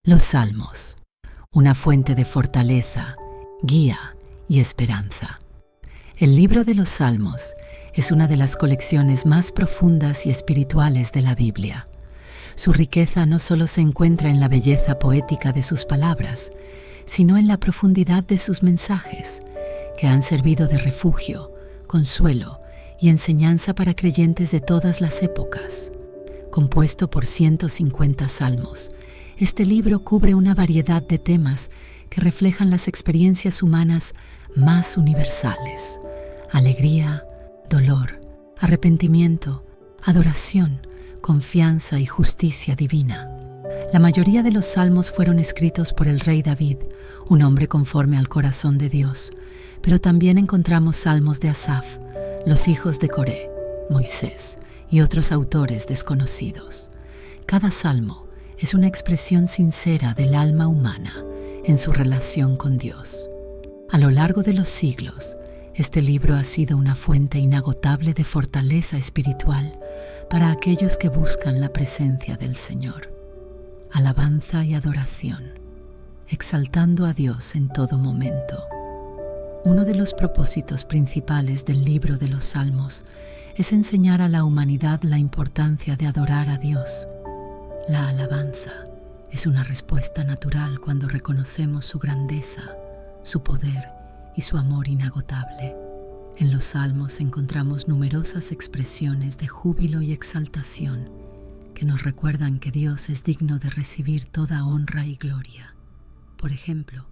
Los Salmos, una fuente de fortaleza, guía y esperanza. El libro de los Salmos es una de las colecciones más profundas y espirituales de la Biblia. Su riqueza no solo se encuentra en la belleza poética de sus palabras, sino en la profundidad de sus mensajes, que han servido de refugio, consuelo y enseñanza para creyentes de todas las épocas. Compuesto por 150 salmos, este libro cubre una variedad de temas que reflejan las experiencias humanas más universales: alegría, dolor, arrepentimiento, adoración, confianza y justicia divina. La mayoría de los salmos fueron escritos por el rey David, un hombre conforme al corazón de Dios, pero también encontramos salmos de Asaf, los hijos de Coré, Moisés y otros autores desconocidos. Cada salmo es una expresión sincera del alma humana en su relación con Dios. A lo largo de los siglos, este libro ha sido una fuente inagotable de fortaleza espiritual para aquellos que buscan la presencia del Señor. Alabanza y adoración, exaltando a Dios en todo momento. Uno de los propósitos principales del libro de los Salmos es enseñar a la humanidad la importancia de adorar a Dios. La alabanza es una respuesta natural cuando reconocemos su grandeza, su poder y su amor inagotable. En los Salmos encontramos numerosas expresiones de júbilo y exaltación que nos recuerdan que Dios es digno de recibir toda honra y gloria. Por ejemplo,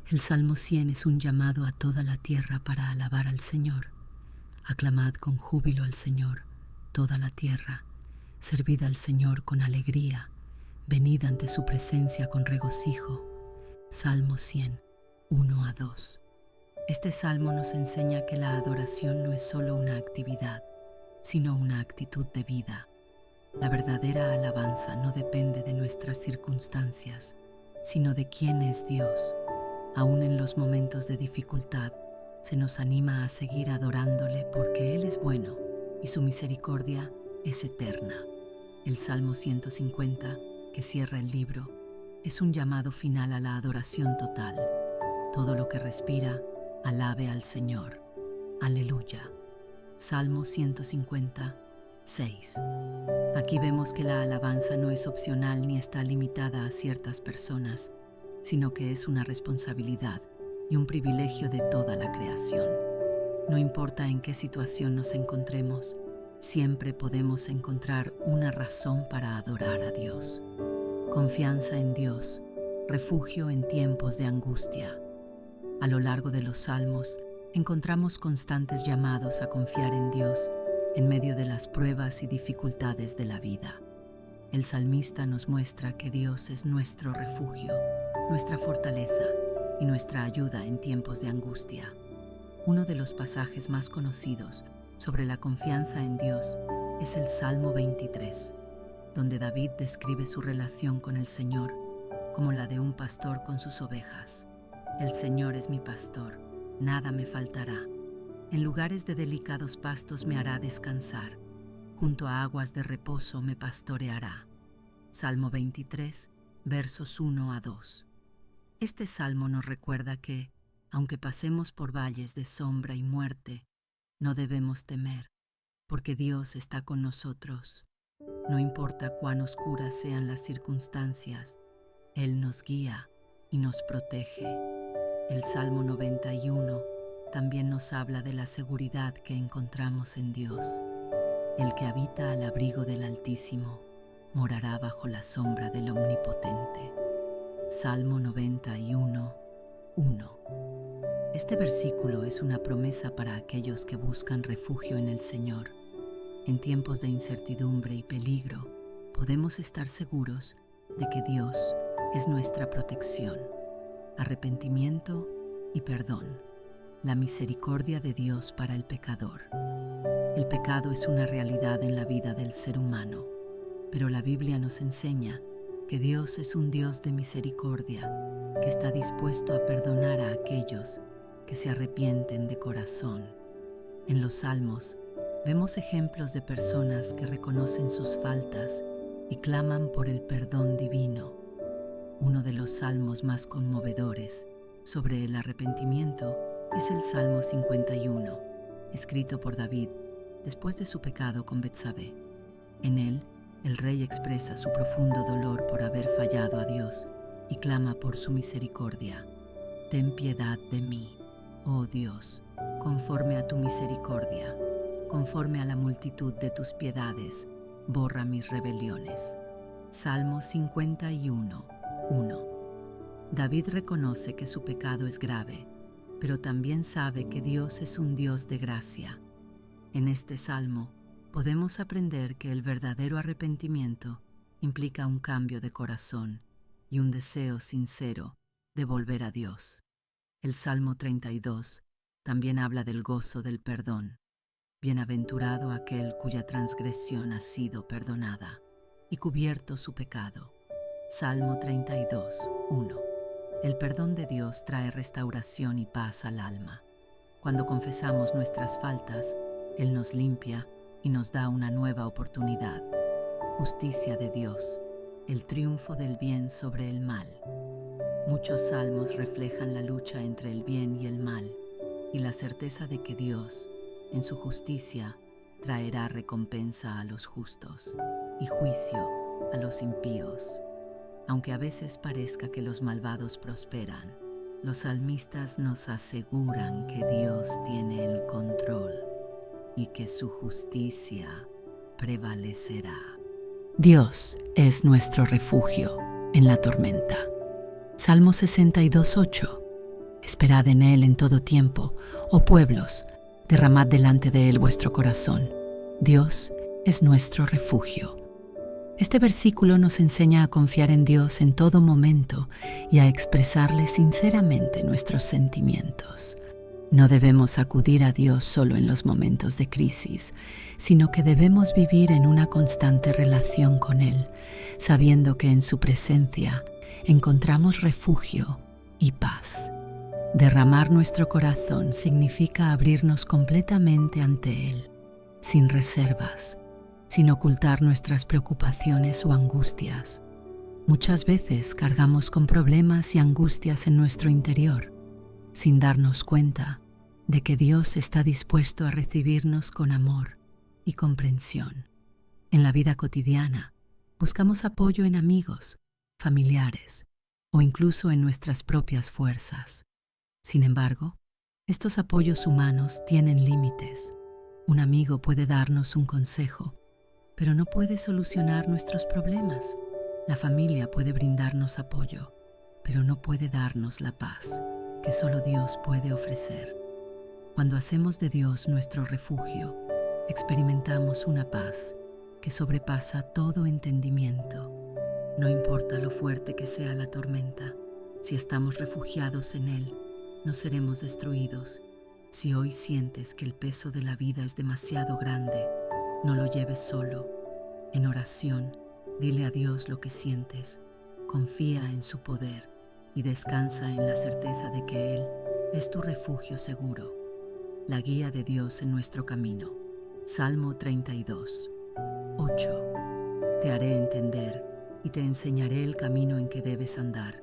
el Salmo 100 es un llamado a toda la tierra para alabar al Señor. Aclamad con júbilo al Señor, toda la tierra. Servid al Señor con alegría, venid ante su presencia con regocijo. Salmo 100, 1-2. Este salmo nos enseña que la adoración no es solo una actividad, sino una actitud de vida. La verdadera alabanza no depende de nuestras circunstancias, sino de quién es Dios. Aún en los momentos de dificultad, se nos anima a seguir adorándole porque Él es bueno y su misericordia es eterna. El Salmo 150, que cierra el libro, es un llamado final a la adoración total. Todo lo que respira, alabe al Señor. Aleluya. Salmo 150, 6. Aquí vemos que la alabanza no es opcional ni está limitada a ciertas personas, sino que es una responsabilidad y un privilegio de toda la creación. No importa en qué situación nos encontremos, siempre podemos encontrar una razón para adorar a Dios. Confianza en Dios, refugio en tiempos de angustia. A lo largo de los Salmos, encontramos constantes llamados a confiar en Dios en medio de las pruebas y dificultades de la vida. El salmista nos muestra que Dios es nuestro refugio, nuestra fortaleza y nuestra ayuda en tiempos de angustia. Uno de los pasajes más conocidos sobre la confianza en Dios es el Salmo 23, donde David describe su relación con el Señor como la de un pastor con sus ovejas. El Señor es mi pastor, nada me faltará. En lugares de delicados pastos me hará descansar, junto a aguas de reposo me pastoreará. Salmo 23, versos 1-2. Este salmo nos recuerda que, aunque pasemos por valles de sombra y muerte, no debemos temer, porque Dios está con nosotros. No importa cuán oscuras sean las circunstancias, Él nos guía y nos protege. El Salmo 91 también nos habla de la seguridad que encontramos en Dios. El que habita al abrigo del Altísimo morará bajo la sombra del Omnipotente. Salmo 91, 1. Este versículo es una promesa para aquellos que buscan refugio en el Señor. En tiempos de incertidumbre y peligro, podemos estar seguros de que Dios es nuestra protección. Arrepentimiento y perdón. La misericordia de Dios para el pecador. El pecado es una realidad en la vida del ser humano, pero la Biblia nos enseña que Dios es un Dios de misericordia, que está dispuesto a perdonar a aquellos que se arrepienten de corazón. En los Salmos vemos ejemplos de personas que reconocen sus faltas y claman por el perdón divino. Uno de los salmos más conmovedores sobre el arrepentimiento es el Salmo 51, escrito por David después de su pecado con Betsabé. En él, el rey expresa su profundo dolor por haber fallado a Dios y clama por su misericordia. Ten piedad de mí, oh Dios, conforme a tu misericordia, conforme a la multitud de tus piedades, borra mis rebeliones. Salmo 51, 1. David reconoce que su pecado es grave, pero también sabe que Dios es un Dios de gracia. En este salmo podemos aprender que el verdadero arrepentimiento implica un cambio de corazón y un deseo sincero de volver a Dios. El Salmo 32 también habla del gozo del perdón. Bienaventurado aquel cuya transgresión ha sido perdonada y cubierto su pecado. Salmo 32, 1. El perdón de Dios trae restauración y paz al alma. Cuando confesamos nuestras faltas, Él nos limpia y nos da una nueva oportunidad. Justicia de Dios, el triunfo del bien sobre el mal. Muchos salmos reflejan la lucha entre el bien y el mal y la certeza de que Dios, en su justicia, traerá recompensa a los justos y juicio a los impíos. Aunque a veces parezca que los malvados prosperan, los salmistas nos aseguran que Dios tiene el control y que su justicia prevalecerá. Dios es nuestro refugio en la tormenta. Salmo 62, 8. Esperad en Él en todo tiempo, oh pueblos, derramad delante de Él vuestro corazón. Dios es nuestro refugio. Este versículo nos enseña a confiar en Dios en todo momento y a expresarle sinceramente nuestros sentimientos. No debemos acudir a Dios solo en los momentos de crisis, sino que debemos vivir en una constante relación con Él, sabiendo que en su presencia encontramos refugio y paz. Derramar nuestro corazón significa abrirnos completamente ante Él, sin reservas, sin ocultar nuestras preocupaciones o angustias. Muchas veces cargamos con problemas y angustias en nuestro interior, sin darnos cuenta de que Dios está dispuesto a recibirnos con amor y comprensión. En la vida cotidiana, buscamos apoyo en amigos, familiares o incluso en nuestras propias fuerzas. Sin embargo, estos apoyos humanos tienen límites. Un amigo puede darnos un consejo, pero no puede solucionar nuestros problemas. La familia puede brindarnos apoyo, pero no puede darnos la paz que solo Dios puede ofrecer. Cuando hacemos de Dios nuestro refugio, experimentamos una paz que sobrepasa todo entendimiento. No importa lo fuerte que sea la tormenta, si estamos refugiados en Él, no seremos destruidos. Si hoy sientes que el peso de la vida es demasiado grande, no lo lleves solo. En oración, dile a Dios lo que sientes, confía en su poder y descansa en la certeza de que Él es tu refugio seguro. La guía de Dios en nuestro camino. Salmo 32, 8. Te haré entender y te enseñaré el camino en que debes andar.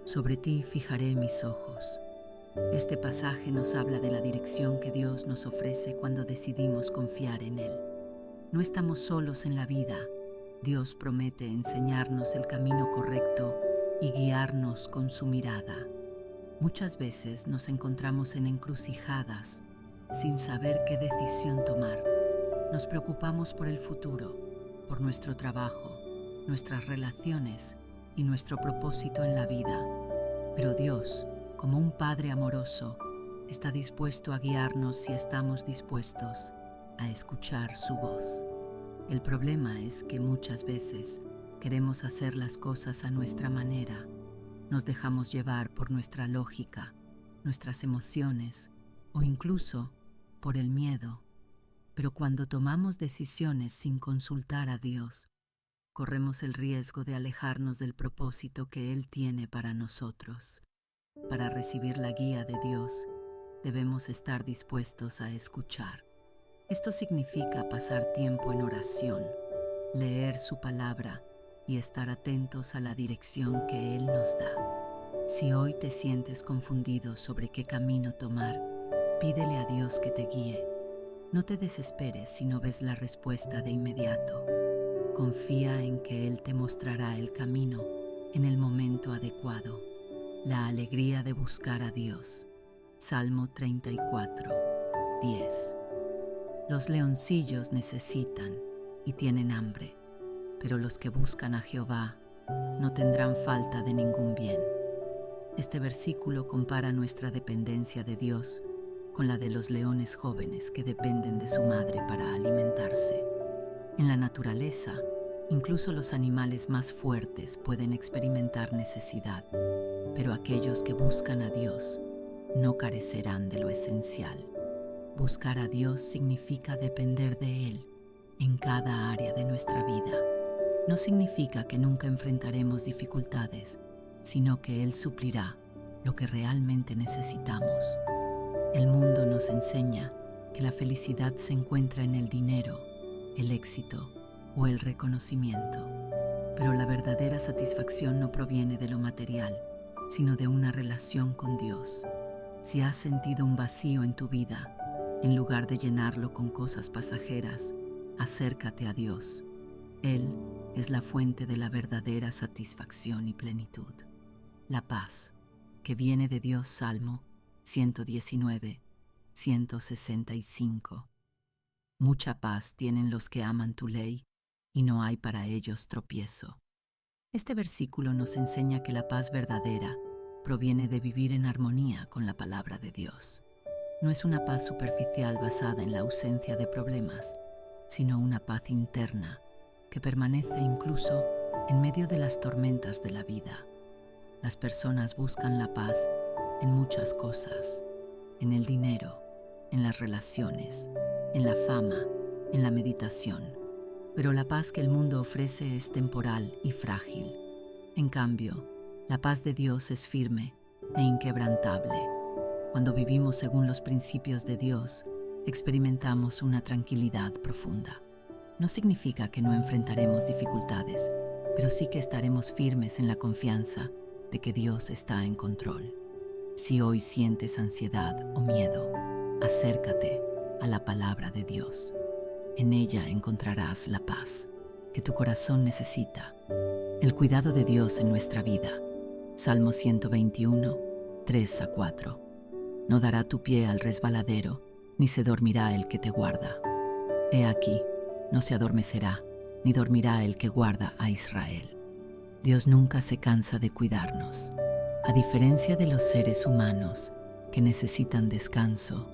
Sobre ti fijaré mis ojos. Este pasaje nos habla de la dirección que Dios nos ofrece cuando decidimos confiar en Él. No estamos solos en la vida. Dios promete enseñarnos el camino correcto y guiarnos con su mirada. Muchas veces nos encontramos en encrucijadas sin saber qué decisión tomar. Nos preocupamos por el futuro, por nuestro trabajo, nuestras relaciones y nuestro propósito en la vida. Pero Dios, como un Padre amoroso, está dispuesto a guiarnos si estamos dispuestos a escuchar su voz. El problema es que muchas veces queremos hacer las cosas a nuestra manera. Nos dejamos llevar por nuestra lógica, nuestras emociones o incluso por el miedo. Pero cuando tomamos decisiones sin consultar a Dios, corremos el riesgo de alejarnos del propósito que Él tiene para nosotros. Para recibir la guía de Dios, debemos estar dispuestos a escuchar. Esto significa pasar tiempo en oración, leer su palabra y estar atentos a la dirección que Él nos da. Si hoy te sientes confundido sobre qué camino tomar, pídele a Dios que te guíe. No te desesperes si no ves la respuesta de inmediato. Confía en que Él te mostrará el camino en el momento adecuado. La alegría de buscar a Dios. Salmo 34, 10. Los leoncillos necesitan y tienen hambre, pero los que buscan a Jehová no tendrán falta de ningún bien. Este versículo compara nuestra dependencia de Dios con la de los leones jóvenes que dependen de su madre para alimentarse. En la naturaleza, incluso los animales más fuertes pueden experimentar necesidad, pero aquellos que buscan a Dios no carecerán de lo esencial. Buscar a Dios significa depender de Él en cada área de nuestra vida. No significa que nunca enfrentaremos dificultades, sino que Él suplirá lo que realmente necesitamos. El mundo nos enseña que la felicidad se encuentra en el dinero, el éxito o el reconocimiento, pero la verdadera satisfacción no proviene de lo material, sino de una relación con Dios. Si has sentido un vacío en tu vida, en lugar de llenarlo con cosas pasajeras, acércate a Dios. Él es la fuente de la verdadera satisfacción y plenitud. La paz, que viene de Dios. Salmo 119, 165. Mucha paz tienen los que aman tu ley, y no hay para ellos tropiezo. Este versículo nos enseña que la paz verdadera proviene de vivir en armonía con la palabra de Dios. No es una paz superficial basada en la ausencia de problemas, sino una paz interna que permanece incluso en medio de las tormentas de la vida. Las personas buscan la paz en muchas cosas, en el dinero, en las relaciones, en la fama, en la meditación. Pero la paz que el mundo ofrece es temporal y frágil. En cambio, la paz de Dios es firme e inquebrantable. Cuando vivimos según los principios de Dios, experimentamos una tranquilidad profunda. No significa que no enfrentaremos dificultades, pero sí que estaremos firmes en la confianza de que Dios está en control. Si hoy sientes ansiedad o miedo, acércate a la palabra de Dios. En ella encontrarás la paz que tu corazón necesita, el cuidado de Dios en nuestra vida. Salmo 121, 3-4. No dará tu pie al resbaladero, ni se dormirá el que te guarda. He aquí, no se adormecerá, ni dormirá el que guarda a Israel. Dios nunca se cansa de cuidarnos. A diferencia de los seres humanos que necesitan descanso,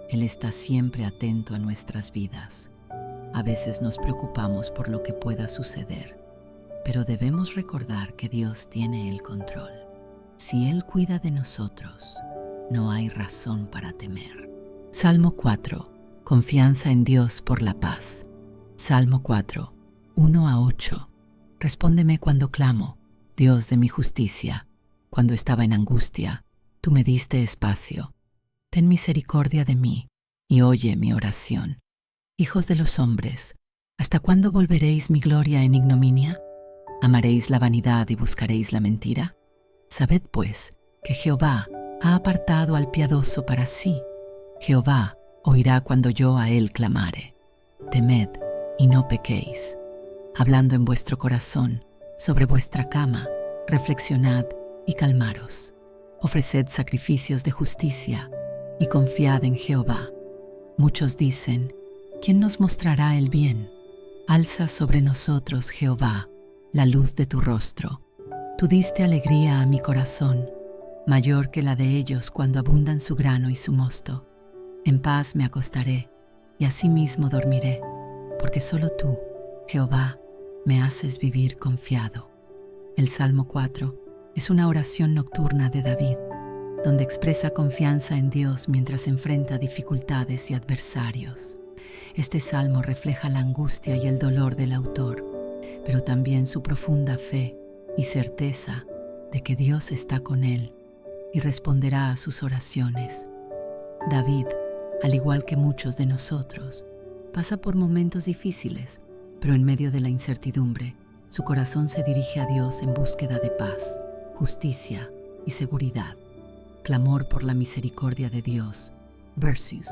Él está siempre atento a nuestras vidas. A veces nos preocupamos por lo que pueda suceder, pero debemos recordar que Dios tiene el control. Si Él cuida de nosotros, no hay razón para temer. Salmo 4. Confianza en Dios por la paz. Salmo 4, 1-8. Respóndeme cuando clamo, Dios de mi justicia. Cuando estaba en angustia, tú me diste espacio. Ten misericordia de mí y oye mi oración. Hijos de los hombres, ¿hasta cuándo volveréis mi gloria en ignominia? ¿Amaréis la vanidad y buscaréis la mentira? Sabed pues que Jehová ha apartado al piadoso para sí. Jehová oirá cuando yo a él clamare. Temed y no pequéis. Hablando en vuestro corazón, sobre vuestra cama, reflexionad y calmaros. Ofreced sacrificios de justicia y confiad en Jehová. Muchos dicen, ¿quién nos mostrará el bien? Alza sobre nosotros, Jehová, la luz de tu rostro. Tú diste alegría a mi corazón, mayor que la de ellos cuando abundan su grano y su mosto. En paz me acostaré y asimismo dormiré, porque solo tú, Jehová, me haces vivir confiado. El Salmo 4 es una oración nocturna de David, donde expresa confianza en Dios mientras enfrenta dificultades y adversarios. Este salmo refleja la angustia y el dolor del autor, pero también su profunda fe y certeza de que Dios está con él y responderá a sus oraciones. David, al igual que muchos de nosotros, pasa por momentos difíciles, pero en medio de la incertidumbre, Su corazón se dirige a Dios en búsqueda de paz, justicia y seguridad. Clamor por la misericordia de Dios. Versos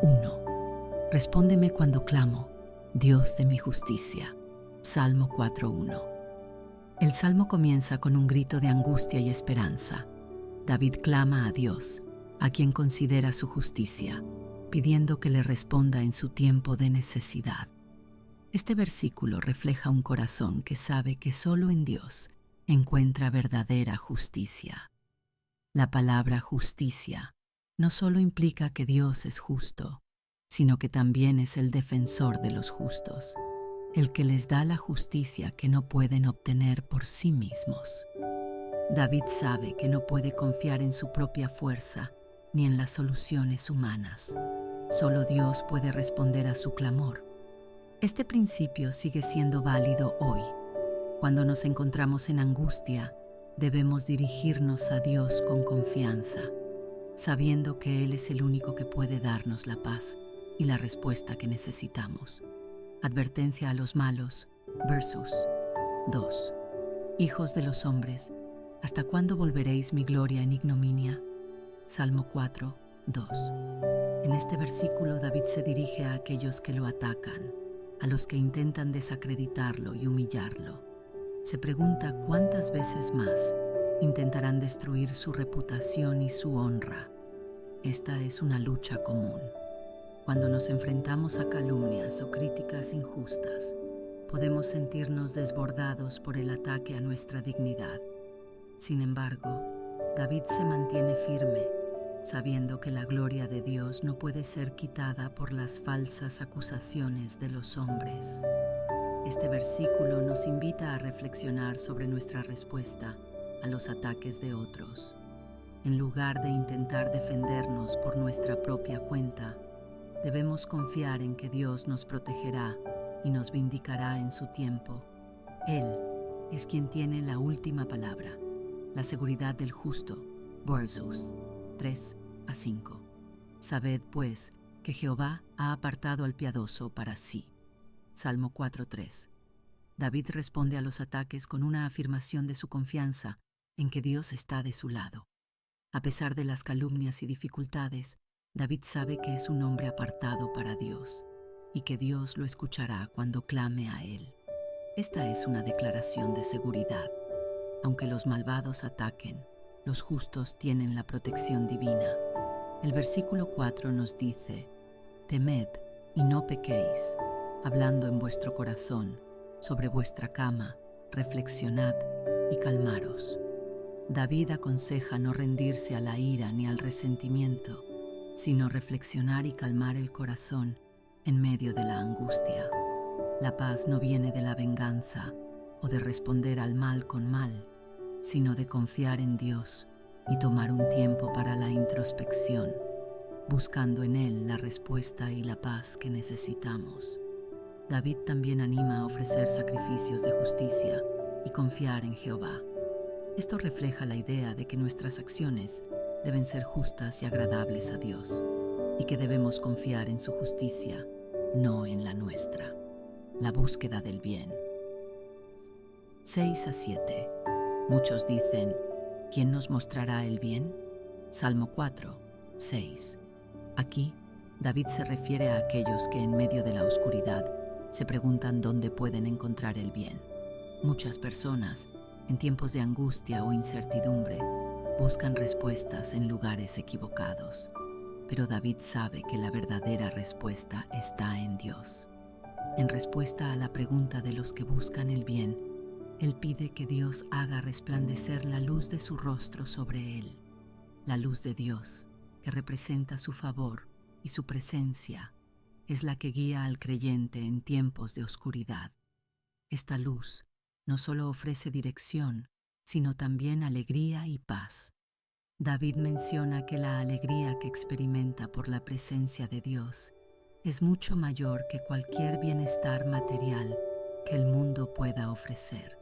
1. Respóndeme cuando clamo, Dios de mi justicia. Salmo 4:1. El salmo comienza con un grito de angustia y esperanza. David clama a Dios, a quien considera su justicia, pidiendo que le responda en su tiempo de necesidad. Este versículo refleja un corazón que sabe que solo en Dios encuentra verdadera justicia. La palabra justicia no solo implica que Dios es justo, sino que también es el defensor de los justos, el que les da la justicia que no pueden obtener por sí mismos. David sabe que no puede confiar en su propia fuerza ni en las soluciones humanas. Solo Dios puede responder a su clamor. Este principio sigue siendo válido hoy. Cuando nos encontramos en angustia, debemos dirigirnos a Dios con confianza, sabiendo que Él es el único que puede darnos la paz y la respuesta que necesitamos. Advertencia a los malos. Versos 2. Hijos de los hombres, ¿hasta cuándo volveréis mi gloria en ignominia? Salmo 4:2. En este versículo David se dirige a aquellos que lo atacan, a los que intentan desacreditarlo y humillarlo. Se pregunta cuántas veces más intentarán destruir su reputación y su honra. Esta es una lucha común. Cuando nos enfrentamos a calumnias o críticas injustas, podemos sentirnos desbordados por el ataque a nuestra dignidad. Sin embargo, David se mantiene firme, sabiendo que la gloria de Dios no puede ser quitada por las falsas acusaciones de los hombres. Este versículo nos invita a reflexionar sobre nuestra respuesta a los ataques de otros. En lugar de intentar defendernos por nuestra propia cuenta, debemos confiar en que Dios nos protegerá y nos vindicará en su tiempo. Él es quien tiene la última palabra. La seguridad del justo. Versos 3-5. Sabed, pues, que Jehová ha apartado al piadoso para sí. Salmo 4:3. David responde a los ataques con una afirmación de su confianza en que Dios está de su lado. A pesar de las calumnias y dificultades, David sabe que es un hombre apartado para Dios y que Dios lo escuchará cuando clame a él. Esta es una declaración de seguridad. Aunque los malvados ataquen, los justos tienen la protección divina. El versículo 4 nos dice: temed y no pequéis, hablando en vuestro corazón, sobre vuestra cama, reflexionad y calmaros. David aconseja no rendirse a la ira ni al resentimiento, sino reflexionar y calmar el corazón en medio de la angustia. La paz no viene de la venganza o de responder al mal con mal, sino de confiar en Dios y tomar un tiempo para la introspección, buscando en Él la respuesta y la paz que necesitamos. David también anima a ofrecer sacrificios de justicia y confiar en Jehová. Esto refleja la idea de que nuestras acciones deben ser justas y agradables a Dios, y que debemos confiar en su justicia, no en la nuestra. La búsqueda del bien. 6-7. Muchos dicen: ¿quién nos mostrará el bien? Salmo 4:6. Aquí, David se refiere a aquellos que en medio de la oscuridad se preguntan dónde pueden encontrar el bien. Muchas personas, en tiempos de angustia o incertidumbre, buscan respuestas en lugares equivocados. Pero David sabe que la verdadera respuesta está en Dios. En respuesta a la pregunta de los que buscan el bien, él pide que Dios haga resplandecer la luz de su rostro sobre él. La luz de Dios, que representa su favor y su presencia, es la que guía al creyente en tiempos de oscuridad. Esta luz no solo ofrece dirección, sino también alegría y paz. David menciona que la alegría que experimenta por la presencia de Dios es mucho mayor que cualquier bienestar material que el mundo pueda ofrecer.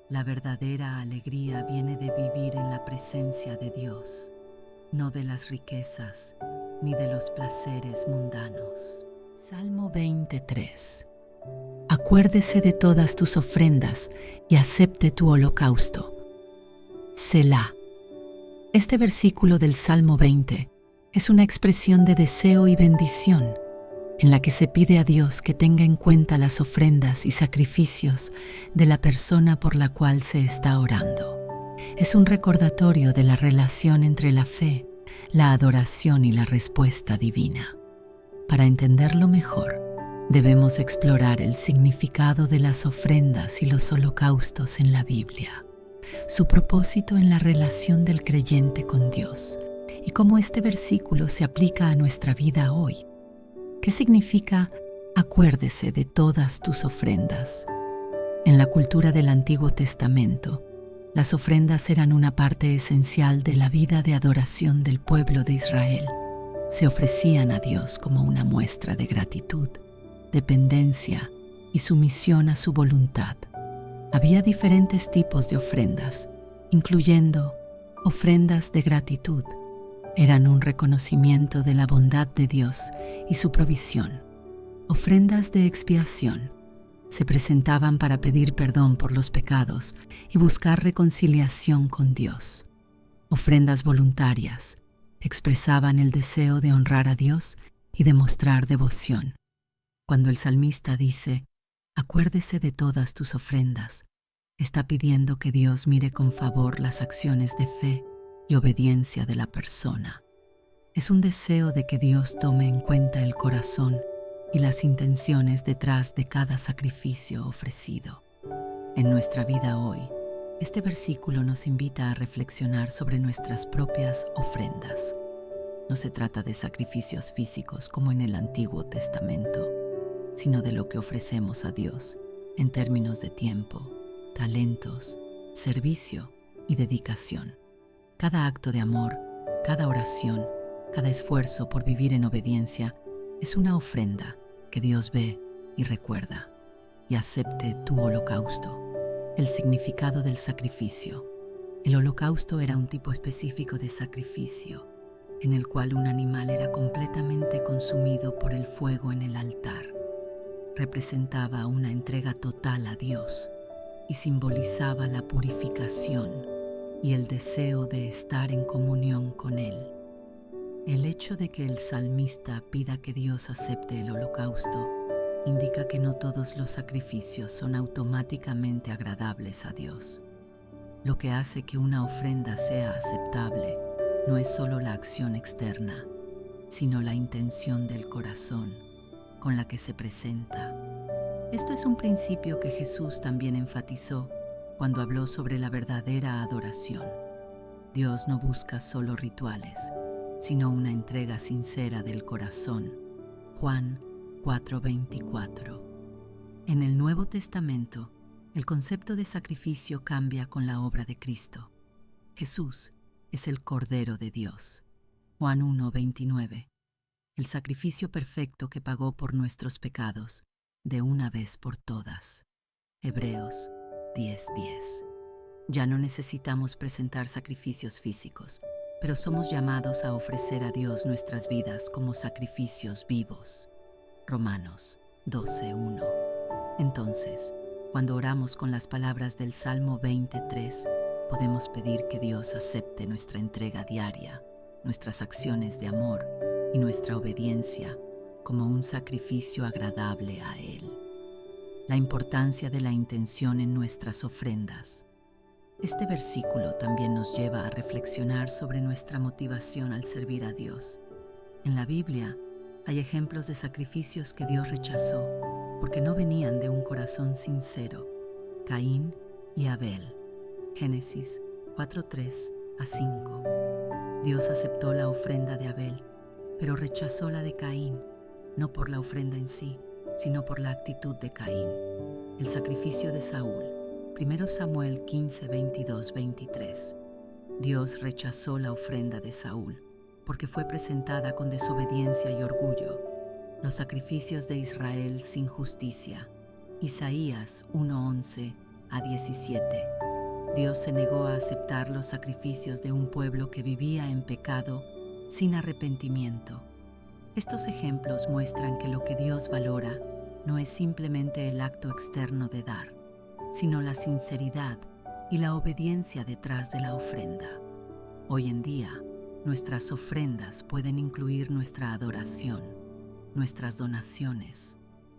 La verdadera alegría viene de vivir en la presencia de Dios, no de las riquezas ni de los placeres mundanos. Salmo 23. ¿A acuérdese de todas tus ofrendas y acepte tu holocausto. Selah. Este versículo del Salmo 20 es una expresión de deseo y bendición, en la que se pide a Dios que tenga en cuenta las ofrendas y sacrificios de la persona por la cual se está orando. Es un recordatorio de la relación entre la fe, la adoración y la respuesta divina. Para entenderlo mejor, debemos explorar el significado de las ofrendas y los holocaustos en la Biblia, su propósito en la relación del creyente con Dios y cómo este versículo se aplica a nuestra vida hoy. ¿Qué significa acuérdese de todas tus ofrendas? En la cultura del Antiguo Testamento, las ofrendas eran una parte esencial de la vida de adoración del pueblo de Israel. Se ofrecían a Dios como una muestra de gratitud, dependencia y sumisión a su voluntad. Había diferentes tipos de ofrendas, incluyendo ofrendas de gratitud. Eran un reconocimiento de la bondad de Dios y su provisión. Ofrendas de expiación. Se presentaban para pedir perdón por los pecados y buscar reconciliación con Dios. Ofrendas voluntarias. Expresaban el deseo de honrar a Dios y de mostrar devoción. Cuando el salmista dice, acuérdese de todas tus ofrendas, está pidiendo que Dios mire con favor las acciones de fe y obediencia de la persona. Es un deseo de que Dios tome en cuenta el corazón y las intenciones detrás de cada sacrificio ofrecido. En nuestra vida hoy, este versículo nos invita a reflexionar sobre nuestras propias ofrendas. No se trata de sacrificios físicos como en el Antiguo Testamento, sino de lo que ofrecemos a Dios en términos de tiempo, talentos, servicio y dedicación. Cada acto de amor, cada oración, cada esfuerzo por vivir en obediencia es una ofrenda que Dios ve y recuerda. Y acepte tu holocausto. El significado del sacrificio. El holocausto era un tipo específico de sacrificio, en el cual un animal era completamente consumido por el fuego en el altar. Representaba una entrega total a Dios y simbolizaba la purificación y el deseo de estar en comunión con Él. El hecho de que el salmista pida que Dios acepte el holocausto indica que no todos los sacrificios son automáticamente agradables a Dios. Lo que hace que una ofrenda sea aceptable no es solo la acción externa, sino la intención del corazón con la que se presenta. Esto es un principio que Jesús también enfatizó cuando habló sobre la verdadera adoración. Dios no busca solo rituales, sino una entrega sincera del corazón. Juan 4:24. En el Nuevo Testamento, el concepto de sacrificio cambia con la obra de Cristo. Jesús es el Cordero de Dios. Juan 1:29. El sacrificio perfecto que pagó por nuestros pecados, de una vez por todas. Hebreos 10:10. Ya no necesitamos presentar sacrificios físicos, pero somos llamados a ofrecer a Dios nuestras vidas como sacrificios vivos. Romanos 12:1. Entonces, cuando oramos con las palabras del Salmo 23, podemos pedir que Dios acepte nuestra entrega diaria, nuestras acciones de amor y nuestra obediencia como un sacrificio agradable a Él. La importancia de la intención en nuestras ofrendas. Este versículo también nos lleva a reflexionar sobre nuestra motivación al servir a Dios. En la Biblia hay ejemplos de sacrificios que Dios rechazó porque no venían de un corazón sincero. Caín y Abel. Génesis 4:3-5. Dios aceptó la ofrenda de Abel, pero rechazó la de Caín, no por la ofrenda en sí, sino por la actitud de Caín. El sacrificio de Saúl. 1 Samuel 15:22-23. Dios rechazó la ofrenda de Saúl porque fue presentada con desobediencia y orgullo. Los sacrificios de Israel sin justicia. Isaías 1:11-17. Dios se negó a aceptar los sacrificios de un pueblo que vivía en pecado sin arrepentimiento. Estos ejemplos muestran que lo que Dios valora no es simplemente el acto externo de dar, sino la sinceridad y la obediencia detrás de la ofrenda. Hoy en día, nuestras ofrendas pueden incluir nuestra adoración, nuestras donaciones,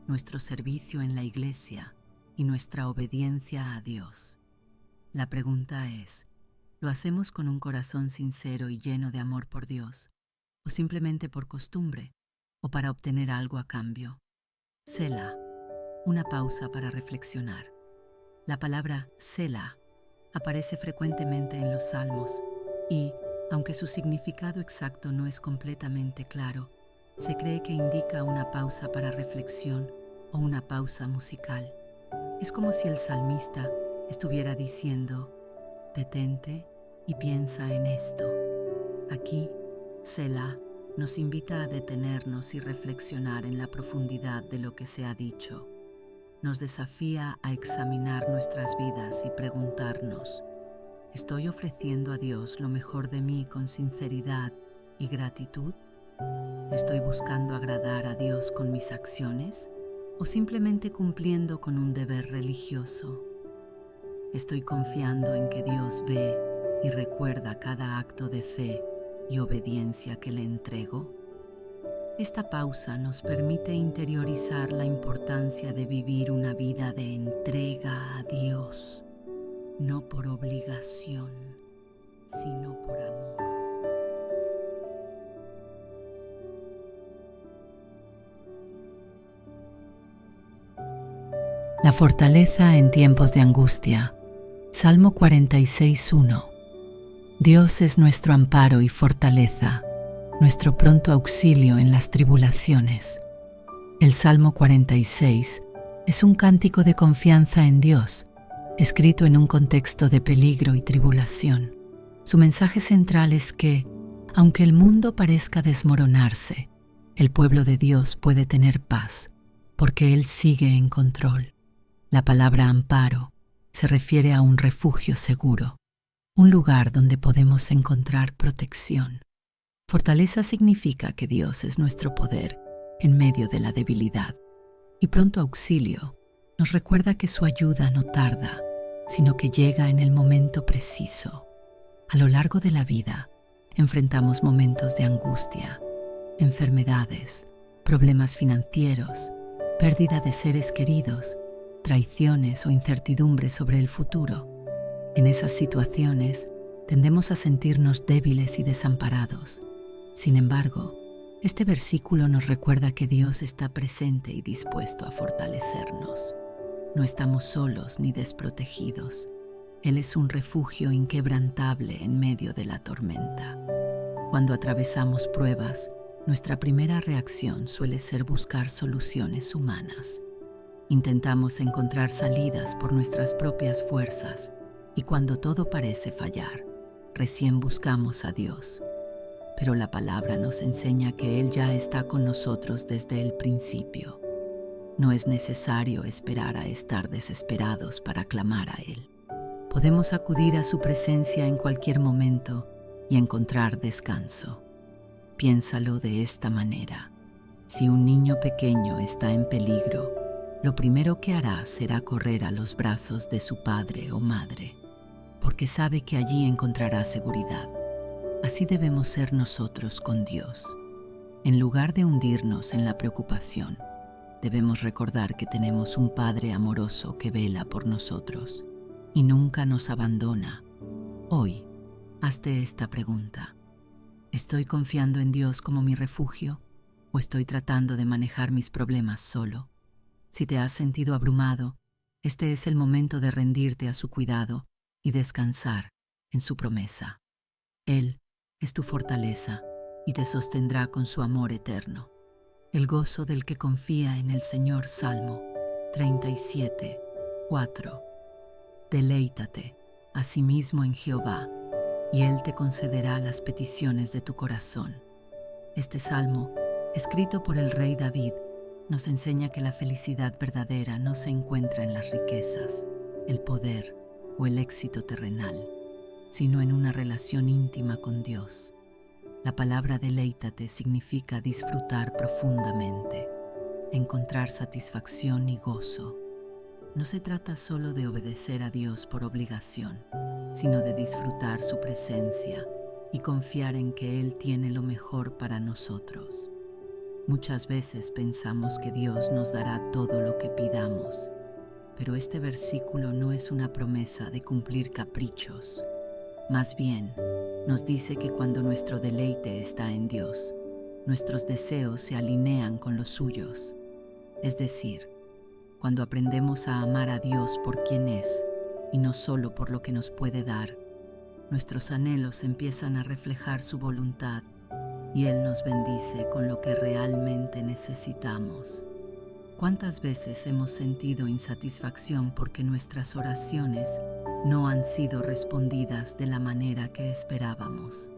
nuestro servicio en la iglesia y nuestra obediencia a Dios. La pregunta es, ¿lo hacemos con un corazón sincero y lleno de amor por Dios, o simplemente por costumbre, o para obtener algo a cambio? Selah, una pausa para reflexionar. La palabra Selah aparece frecuentemente en los Salmos y, aunque su significado exacto no es completamente claro, se cree que indica una pausa para reflexión o una pausa musical. Es como si el salmista estuviera diciendo, detente y piensa en esto. Aquí, Selah nos invita a detenernos y reflexionar en la profundidad de lo que se ha dicho. Nos desafía a examinar nuestras vidas y preguntarnos, ¿estoy ofreciendo a Dios lo mejor de mí con sinceridad y gratitud? ¿Estoy buscando agradar a Dios con mis acciones o simplemente cumpliendo con un deber religioso? ¿Estoy confiando en que Dios ve y recuerda cada acto de fe y obediencia que le entrego? Esta pausa nos permite interiorizar la importancia de vivir una vida de entrega a Dios, no por obligación, sino por amor. La fortaleza en tiempos de angustia. Salmo 46:1. Dios es nuestro amparo y fortaleza, nuestro pronto auxilio en las tribulaciones. El Salmo 46 es un cántico de confianza en Dios, escrito en un contexto de peligro y tribulación. Su mensaje central es que, aunque el mundo parezca desmoronarse, el pueblo de Dios puede tener paz, porque Él sigue en control. La palabra amparo se refiere a un refugio seguro, un lugar donde podemos encontrar protección. Fortaleza significa que Dios es nuestro poder en medio de la debilidad, y pronto auxilio nos recuerda que su ayuda no tarda, sino que llega en el momento preciso. A lo largo de la vida, enfrentamos momentos de angustia, enfermedades, problemas financieros, pérdida de seres queridos, traiciones o incertidumbres sobre el futuro. En esas situaciones, tendemos a sentirnos débiles y desamparados. Sin embargo, este versículo nos recuerda que Dios está presente y dispuesto a fortalecernos. No estamos solos ni desprotegidos. Él es un refugio inquebrantable en medio de la tormenta. Cuando atravesamos pruebas, nuestra primera reacción suele ser buscar soluciones humanas. Intentamos encontrar salidas por nuestras propias fuerzas y cuando todo parece fallar, recién buscamos a Dios. Pero la palabra nos enseña que Él ya está con nosotros desde el principio. No es necesario esperar a estar desesperados para clamar a Él. Podemos acudir a su presencia en cualquier momento y encontrar descanso. Piénsalo de esta manera. Si un niño pequeño está en peligro, lo primero que hará será correr a los brazos de su padre o madre, porque sabe que allí encontrará seguridad. Así debemos ser nosotros con Dios. En lugar de hundirnos en la preocupación, debemos recordar que tenemos un Padre amoroso que vela por nosotros y nunca nos abandona. Hoy, hazte esta pregunta. ¿Estoy confiando en Dios como mi refugio o estoy tratando de manejar mis problemas solo? Si te has sentido abrumado, este es el momento de rendirte a su cuidado y descansar en su promesa. Él es tu fortaleza y te sostendrá con su amor eterno. El gozo del que confía en el Señor. Salmo 37:4. Deleítate asimismo en Jehová, y Él te concederá las peticiones de tu corazón. Este salmo, escrito por el rey David, nos enseña que la felicidad verdadera no se encuentra en las riquezas, el poder o el éxito terrenal, sino en una relación íntima con Dios. La palabra deleítate significa disfrutar profundamente. encontrar satisfacción y gozo. No se trata solo de obedecer a Dios por obligación, sino de disfrutar su presencia y confiar en que Él tiene lo mejor para nosotros. Muchas veces pensamos que Dios nos dará todo lo que pidamos, pero este versículo no es una promesa de cumplir caprichos. Más bien, nos dice que cuando nuestro deleite está en Dios, nuestros deseos se alinean con los suyos. Es decir, cuando aprendemos a amar a Dios por quien es y no solo por lo que nos puede dar, nuestros anhelos empiezan a reflejar su voluntad y Él nos bendice con lo que realmente necesitamos. ¿Cuántas veces hemos sentido insatisfacción porque nuestras oraciones no han sido respondidas de la manera que esperábamos?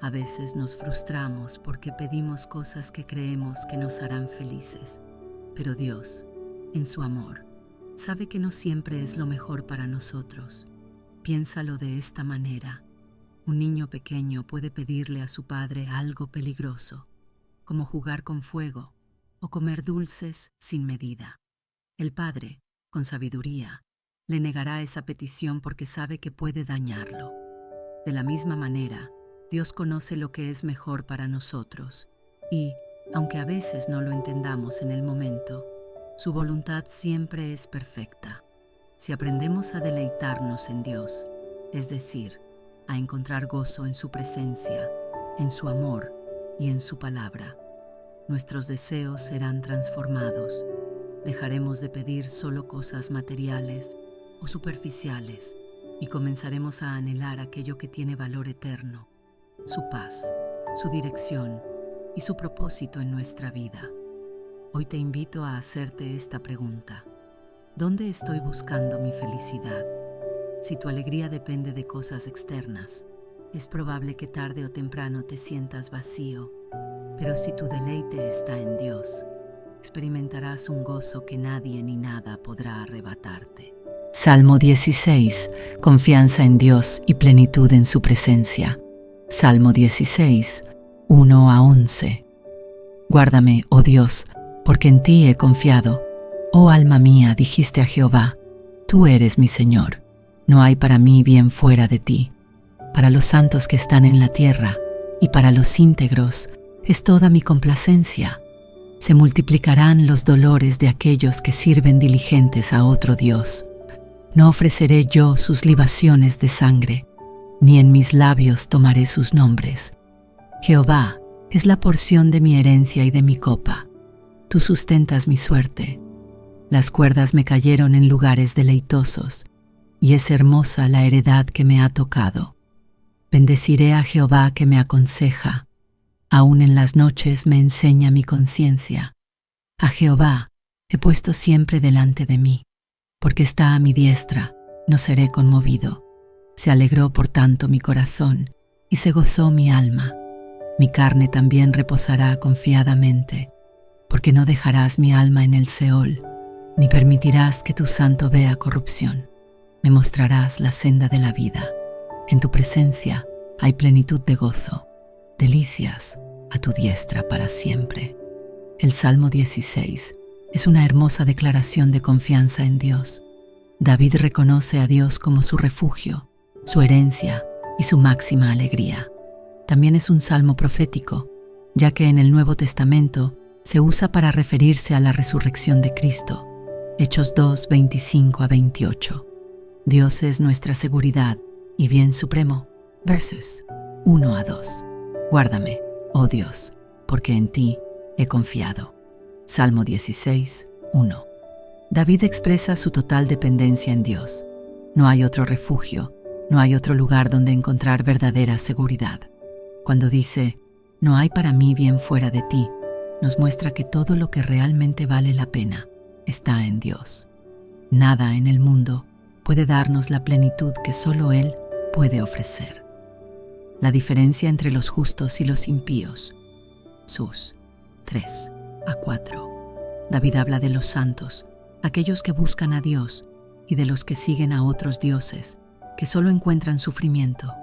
A veces nos frustramos porque pedimos cosas que creemos que nos harán felices, pero Dios, en su amor, sabe que no siempre es lo mejor para nosotros. Piénsalo de esta manera. Un niño pequeño puede pedirle a su padre algo peligroso, como jugar con fuego o comer dulces sin medida. El padre, con sabiduría, le negará esa petición porque sabe que puede dañarlo. De la misma manera, Dios conoce lo que es mejor para nosotros y, aunque a veces no lo entendamos en el momento, su voluntad siempre es perfecta. Si aprendemos a deleitarnos en Dios, es decir, a encontrar gozo en su presencia, en su amor y en su palabra, nuestros deseos serán transformados. Dejaremos de pedir solo cosas materiales o superficiales y comenzaremos a anhelar aquello que tiene valor eterno, su paz, su dirección y su propósito en nuestra vida. Hoy te invito a hacerte esta pregunta: ¿dónde estoy buscando mi felicidad? Si tu alegría depende de cosas externas, es probable que tarde o temprano te sientas vacío, pero si tu deleite está en Dios, experimentarás un gozo que nadie ni nada podrá arrebatarte. Salmo 16. Confianza en Dios y plenitud en su presencia. Salmo 16, 1 a 11. Guárdame, oh Dios, porque en ti he confiado. Oh alma mía, dijiste a Jehová, tú eres mi Señor. No hay para mí bien fuera de ti. Para los santos que están en la tierra y para los íntegros es toda mi complacencia. Se multiplicarán los dolores de aquellos que sirven diligentes a otro Dios. No ofreceré yo sus libaciones de sangre, ni en mis labios tomaré sus nombres. Jehová es la porción de mi herencia y de mi copa. Tú sustentas mi suerte. Las cuerdas me cayeron en lugares deleitosos, y es hermosa la heredad que me ha tocado. Bendeciré a Jehová que me aconseja. Aún en las noches me enseña mi conciencia. A Jehová he puesto siempre delante de mí, porque está a mi diestra, no seré conmovido. Se alegró por tanto mi corazón, y se gozó mi alma. Mi carne también reposará confiadamente, porque no dejarás mi alma en el Seol, ni permitirás que tu santo vea corrupción. Me mostrarás la senda de la vida. En tu presencia hay plenitud de gozo, delicias a tu diestra para siempre. El Salmo 16 es una hermosa declaración de confianza en Dios. David reconoce a Dios como su refugio, su herencia y su máxima alegría. También es un salmo profético, ya que en el Nuevo Testamento se usa para referirse a la resurrección de Cristo. Hechos 2, 25 a 28. Dios es nuestra seguridad y bien supremo. Versos 1 a 2. Guárdame, oh Dios, porque en ti he confiado. Salmo 16, 1. David expresa su total dependencia en Dios. No hay otro refugio, no hay otro lugar donde encontrar verdadera seguridad. Cuando dice, no hay para mí bien fuera de ti, nos muestra que todo lo que realmente vale la pena está en Dios. Nada en el mundo puede darnos la plenitud que solo Él puede ofrecer. La diferencia entre los justos y los impíos. Sus 3 a 4. David habla de los santos, aquellos que buscan a Dios, y de los que siguen a otros dioses, que solo encuentran sufrimiento.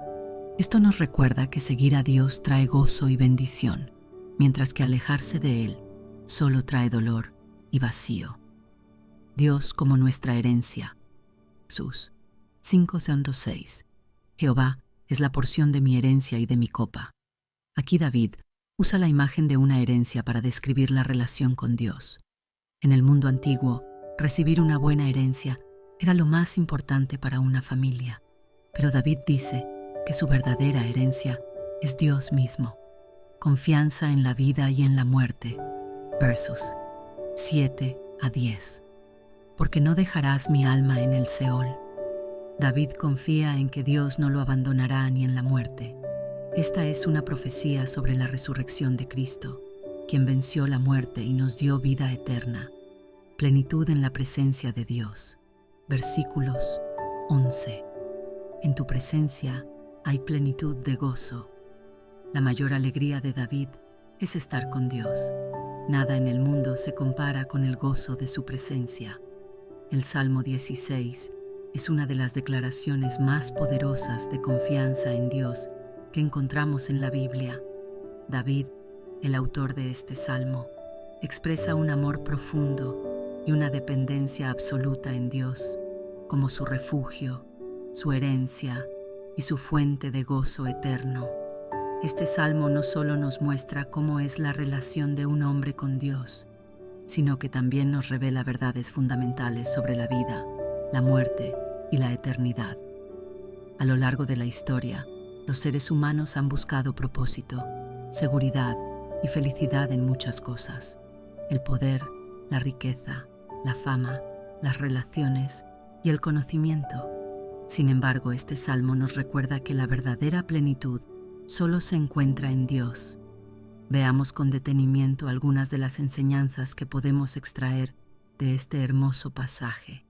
Esto nos recuerda que seguir a Dios trae gozo y bendición, mientras que alejarse de Él solo trae dolor y vacío. Dios como nuestra herencia. Jesús 5:6. Jehová es la porción de mi herencia y de mi copa. Aquí David usa la imagen de una herencia para describir la relación con Dios. En el mundo antiguo, recibir una buena herencia era lo más importante para una familia, pero David dice que su verdadera herencia es Dios mismo. Confianza en la vida y en la muerte. Versos 7-10. Porque no dejarás mi alma en el Seol. David confía en que Dios no lo abandonará ni en la muerte. Esta es una profecía sobre la resurrección de Cristo, quien venció la muerte y nos dio vida eterna, plenitud en la presencia de Dios. Versículos 11. En tu presencia hay plenitud de gozo. La mayor alegría de David es estar con Dios. Nada en el mundo se compara con el gozo de su presencia. El Salmo 16 es una de las declaraciones más poderosas de confianza en Dios que encontramos en la Biblia. David, el autor de este salmo, expresa un amor profundo y una dependencia absoluta en Dios, como su refugio, su herencia y su fuente de gozo eterno. Este salmo no solo nos muestra cómo es la relación de un hombre con Dios, sino que también nos revela verdades fundamentales sobre la vida, la muerte y la eternidad. A lo largo de la historia, los seres humanos han buscado propósito, seguridad y felicidad en muchas cosas. El poder, la riqueza, la fama, las relaciones y el conocimiento. Sin embargo, este salmo nos recuerda que la verdadera plenitud solo se encuentra en Dios. Veamos con detenimiento algunas de las enseñanzas que podemos extraer de este hermoso pasaje.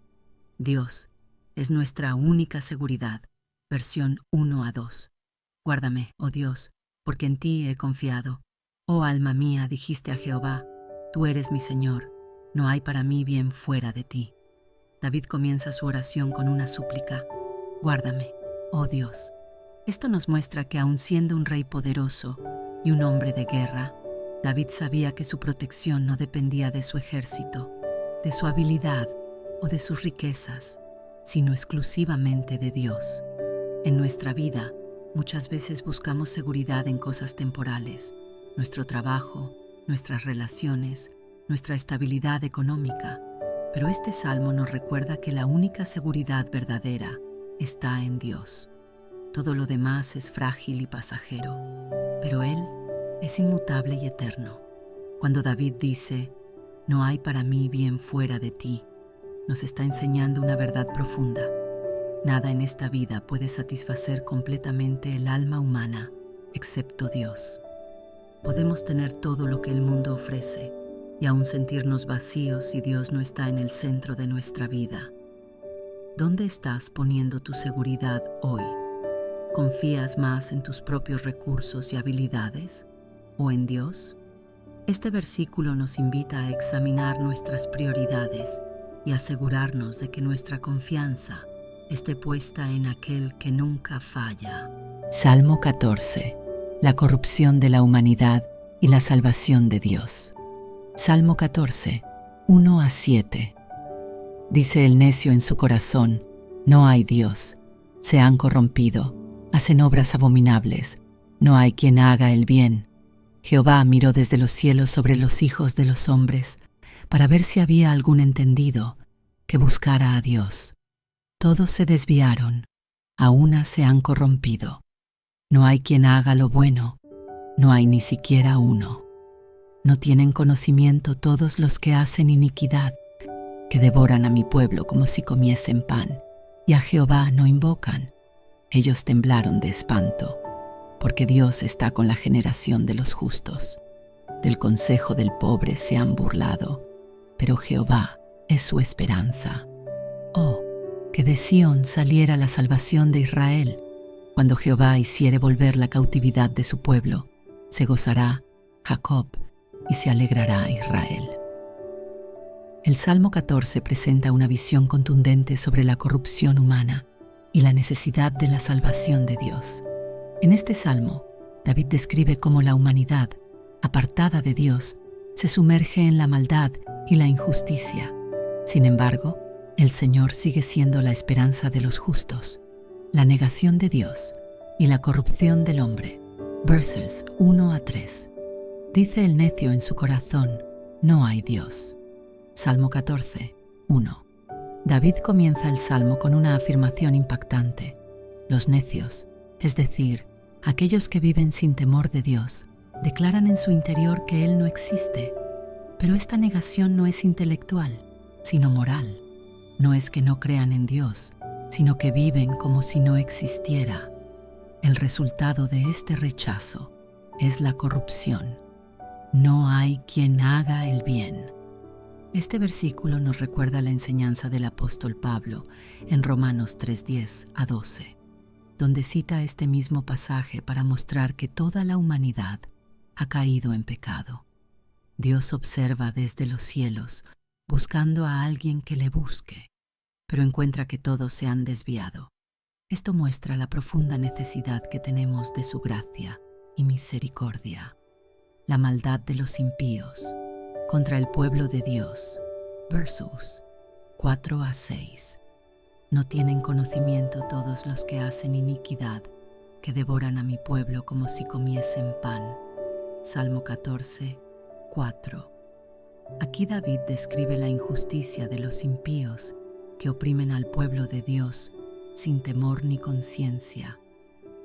Dios es nuestra única seguridad. Versión 1-2. Guárdame, oh Dios, porque en ti he confiado. Oh alma mía, dijiste a Jehová, tú eres mi Señor, no hay para mí bien fuera de ti. David comienza su oración con una súplica. Guárdame, oh Dios. Esto nos muestra que aun siendo un rey poderoso y un hombre de guerra, David sabía que su protección no dependía de su ejército, de su habilidad o de sus riquezas, sino exclusivamente de Dios. En nuestra vida, muchas veces buscamos seguridad en cosas temporales, nuestro trabajo, nuestras relaciones, nuestra estabilidad económica, pero este salmo nos recuerda que la única seguridad verdadera está en Dios. Todo lo demás es frágil y pasajero, pero Él es inmutable y eterno. Cuando David dice, no hay para mí bien fuera de ti, nos está enseñando una verdad profunda. Nada en esta vida puede satisfacer completamente el alma humana, excepto Dios. Podemos tener todo lo que el mundo ofrece y aún sentirnos vacíos si Dios no está en el centro de nuestra vida. ¿Dónde estás poniendo tu seguridad hoy? ¿Confías más en tus propios recursos y habilidades o en Dios? Este versículo nos invita a examinar nuestras prioridades y asegurarnos de que nuestra confianza esté puesta en aquel que nunca falla. Salmo 14. La corrupción de la humanidad y la salvación de Dios. Salmo 14, 1-7. Dice el necio en su corazón, no hay Dios, se han corrompido, hacen obras abominables, no hay quien haga el bien. Jehová miró desde los cielos sobre los hijos de los hombres, para ver si había algún entendido que buscara a Dios. Todos se desviaron, a una se han corrompido. No hay quien haga lo bueno, no hay ni siquiera uno. No tienen conocimiento todos los que hacen iniquidad, que devoran a mi pueblo como si comiesen pan, y a Jehová no invocan. Ellos temblaron de espanto, porque Dios está con la generación de los justos. Del consejo del pobre se han burlado, pero Jehová es su esperanza. Oh, que de Sión saliera la salvación de Israel. Cuando Jehová hiciere volver la cautividad de su pueblo, se gozará Jacob y se alegrará Israel. El Salmo 14 presenta una visión contundente sobre la corrupción humana y la necesidad de la salvación de Dios. En este salmo, David describe cómo la humanidad, apartada de Dios, se sumerge en la maldad y la injusticia. Sin embargo, el Señor sigue siendo la esperanza de los justos, la negación de Dios y la corrupción del hombre. Versos 1 a 3. Dice el necio en su corazón, no hay Dios. Salmo 14, 1. David comienza el Salmo con una afirmación impactante. Los necios, es decir, aquellos que viven sin temor de Dios, declaran en su interior que Él no existe. Pero esta negación no es intelectual, sino moral. No es que no crean en Dios, sino que viven como si no existiera. El resultado de este rechazo es la corrupción. No hay quien haga el bien. Este versículo nos recuerda la enseñanza del apóstol Pablo en Romanos 3:10 a 12, donde cita este mismo pasaje para mostrar que toda la humanidad ha caído en pecado. Dios observa desde los cielos, buscando a alguien que le busque, pero encuentra que todos se han desviado. Esto muestra la profunda necesidad que tenemos de su gracia y misericordia. La maldad de los impíos contra el pueblo de Dios. Versos 4 a 6. No tienen conocimiento todos los que hacen iniquidad, que devoran a mi pueblo como si comiesen pan. Salmo 14, 4. Aquí David describe la injusticia de los impíos que oprimen al pueblo de Dios sin temor ni conciencia.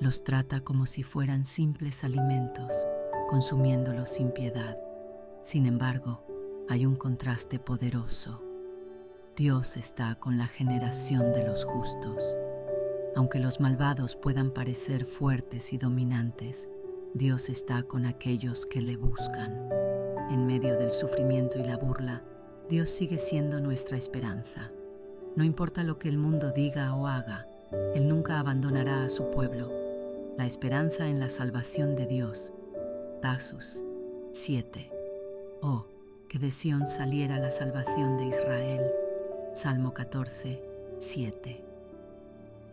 Los trata como si fueran simples alimentos, consumiéndolos sin piedad. Sin embargo, hay un contraste poderoso. Dios está con la generación de los justos. Aunque los malvados puedan parecer fuertes y dominantes, Dios está con aquellos que le buscan. En medio del sufrimiento y la burla, Dios sigue siendo nuestra esperanza. No importa lo que el mundo diga o haga, Él nunca abandonará a su pueblo. La esperanza en la salvación de Dios. Tasus 7. Oh, que de Sión saliera la salvación de Israel. Salmo 14, 7.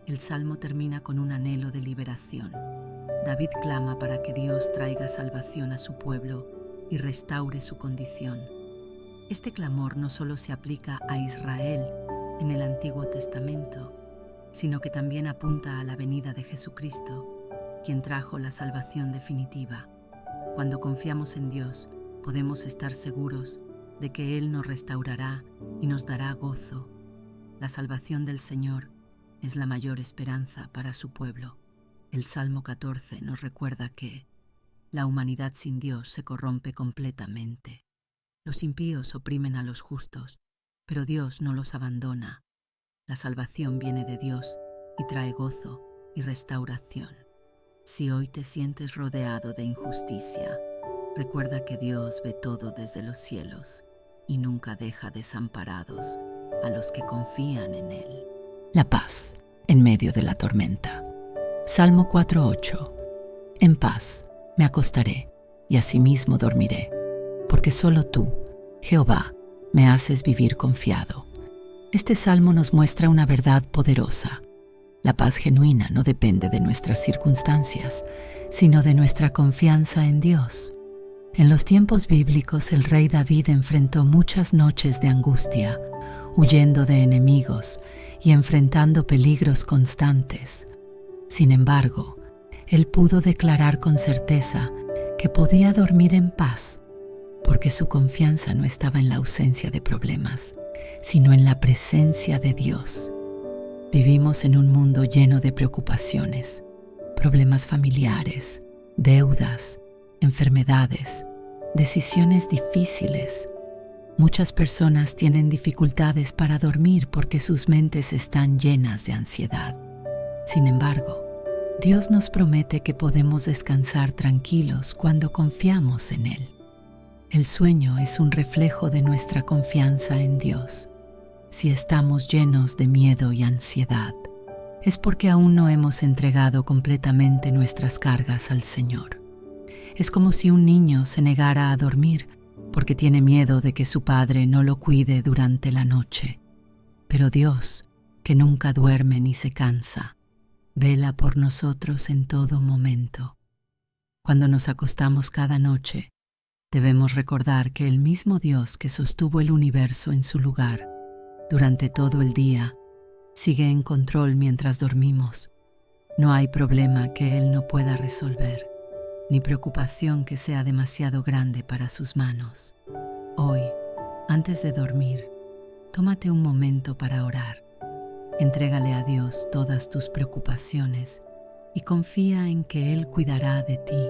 El Salmo termina con un anhelo de liberación. David clama para que Dios traiga salvación a su pueblo y restaure su condición. Este clamor no solo se aplica a Israel en el Antiguo Testamento, sino que también apunta a la venida de Jesucristo, quien trajo la salvación definitiva. Cuando confiamos en Dios, podemos estar seguros de que Él nos restaurará y nos dará gozo. La salvación del Señor es la mayor esperanza para su pueblo. El Salmo 14 nos recuerda que la humanidad sin Dios se corrompe completamente. Los impíos oprimen a los justos, pero Dios no los abandona. La salvación viene de Dios y trae gozo y restauración. Si hoy te sientes rodeado de injusticia, recuerda que Dios ve todo desde los cielos y nunca deja desamparados a los que confían en Él. La paz en medio de la tormenta. Salmo 4:8. En paz me acostaré y asimismo dormiré, porque solo tú, Jehová, me haces vivir confiado. Este salmo nos muestra una verdad poderosa. La paz genuina no depende de nuestras circunstancias, sino de nuestra confianza en Dios. En los tiempos bíblicos, el rey David enfrentó muchas noches de angustia, huyendo de enemigos y enfrentando peligros constantes. Sin embargo, él pudo declarar con certeza que podía dormir en paz, porque su confianza no estaba en la ausencia de problemas, sino en la presencia de Dios. Vivimos en un mundo lleno de preocupaciones, problemas familiares, deudas, enfermedades, decisiones difíciles. Muchas personas tienen dificultades para dormir porque sus mentes están llenas de ansiedad. Sin embargo, Dios nos promete que podemos descansar tranquilos cuando confiamos en Él. El sueño es un reflejo de nuestra confianza en Dios. Si estamos llenos de miedo y ansiedad, es porque aún no hemos entregado completamente nuestras cargas al Señor. Es como si un niño se negara a dormir porque tiene miedo de que su padre no lo cuide durante la noche. Pero Dios, que nunca duerme ni se cansa, vela por nosotros en todo momento. Cuando nos acostamos cada noche, Debemos recordar que el mismo Dios que sostuvo el universo en su lugar durante todo el día sigue en control mientras dormimos. No hay problema que Él no pueda resolver, ni preocupación que sea demasiado grande para sus manos. Hoy, antes de dormir, tómate un momento para orar. Entrégale a Dios todas tus preocupaciones y confía en que Él cuidará de ti.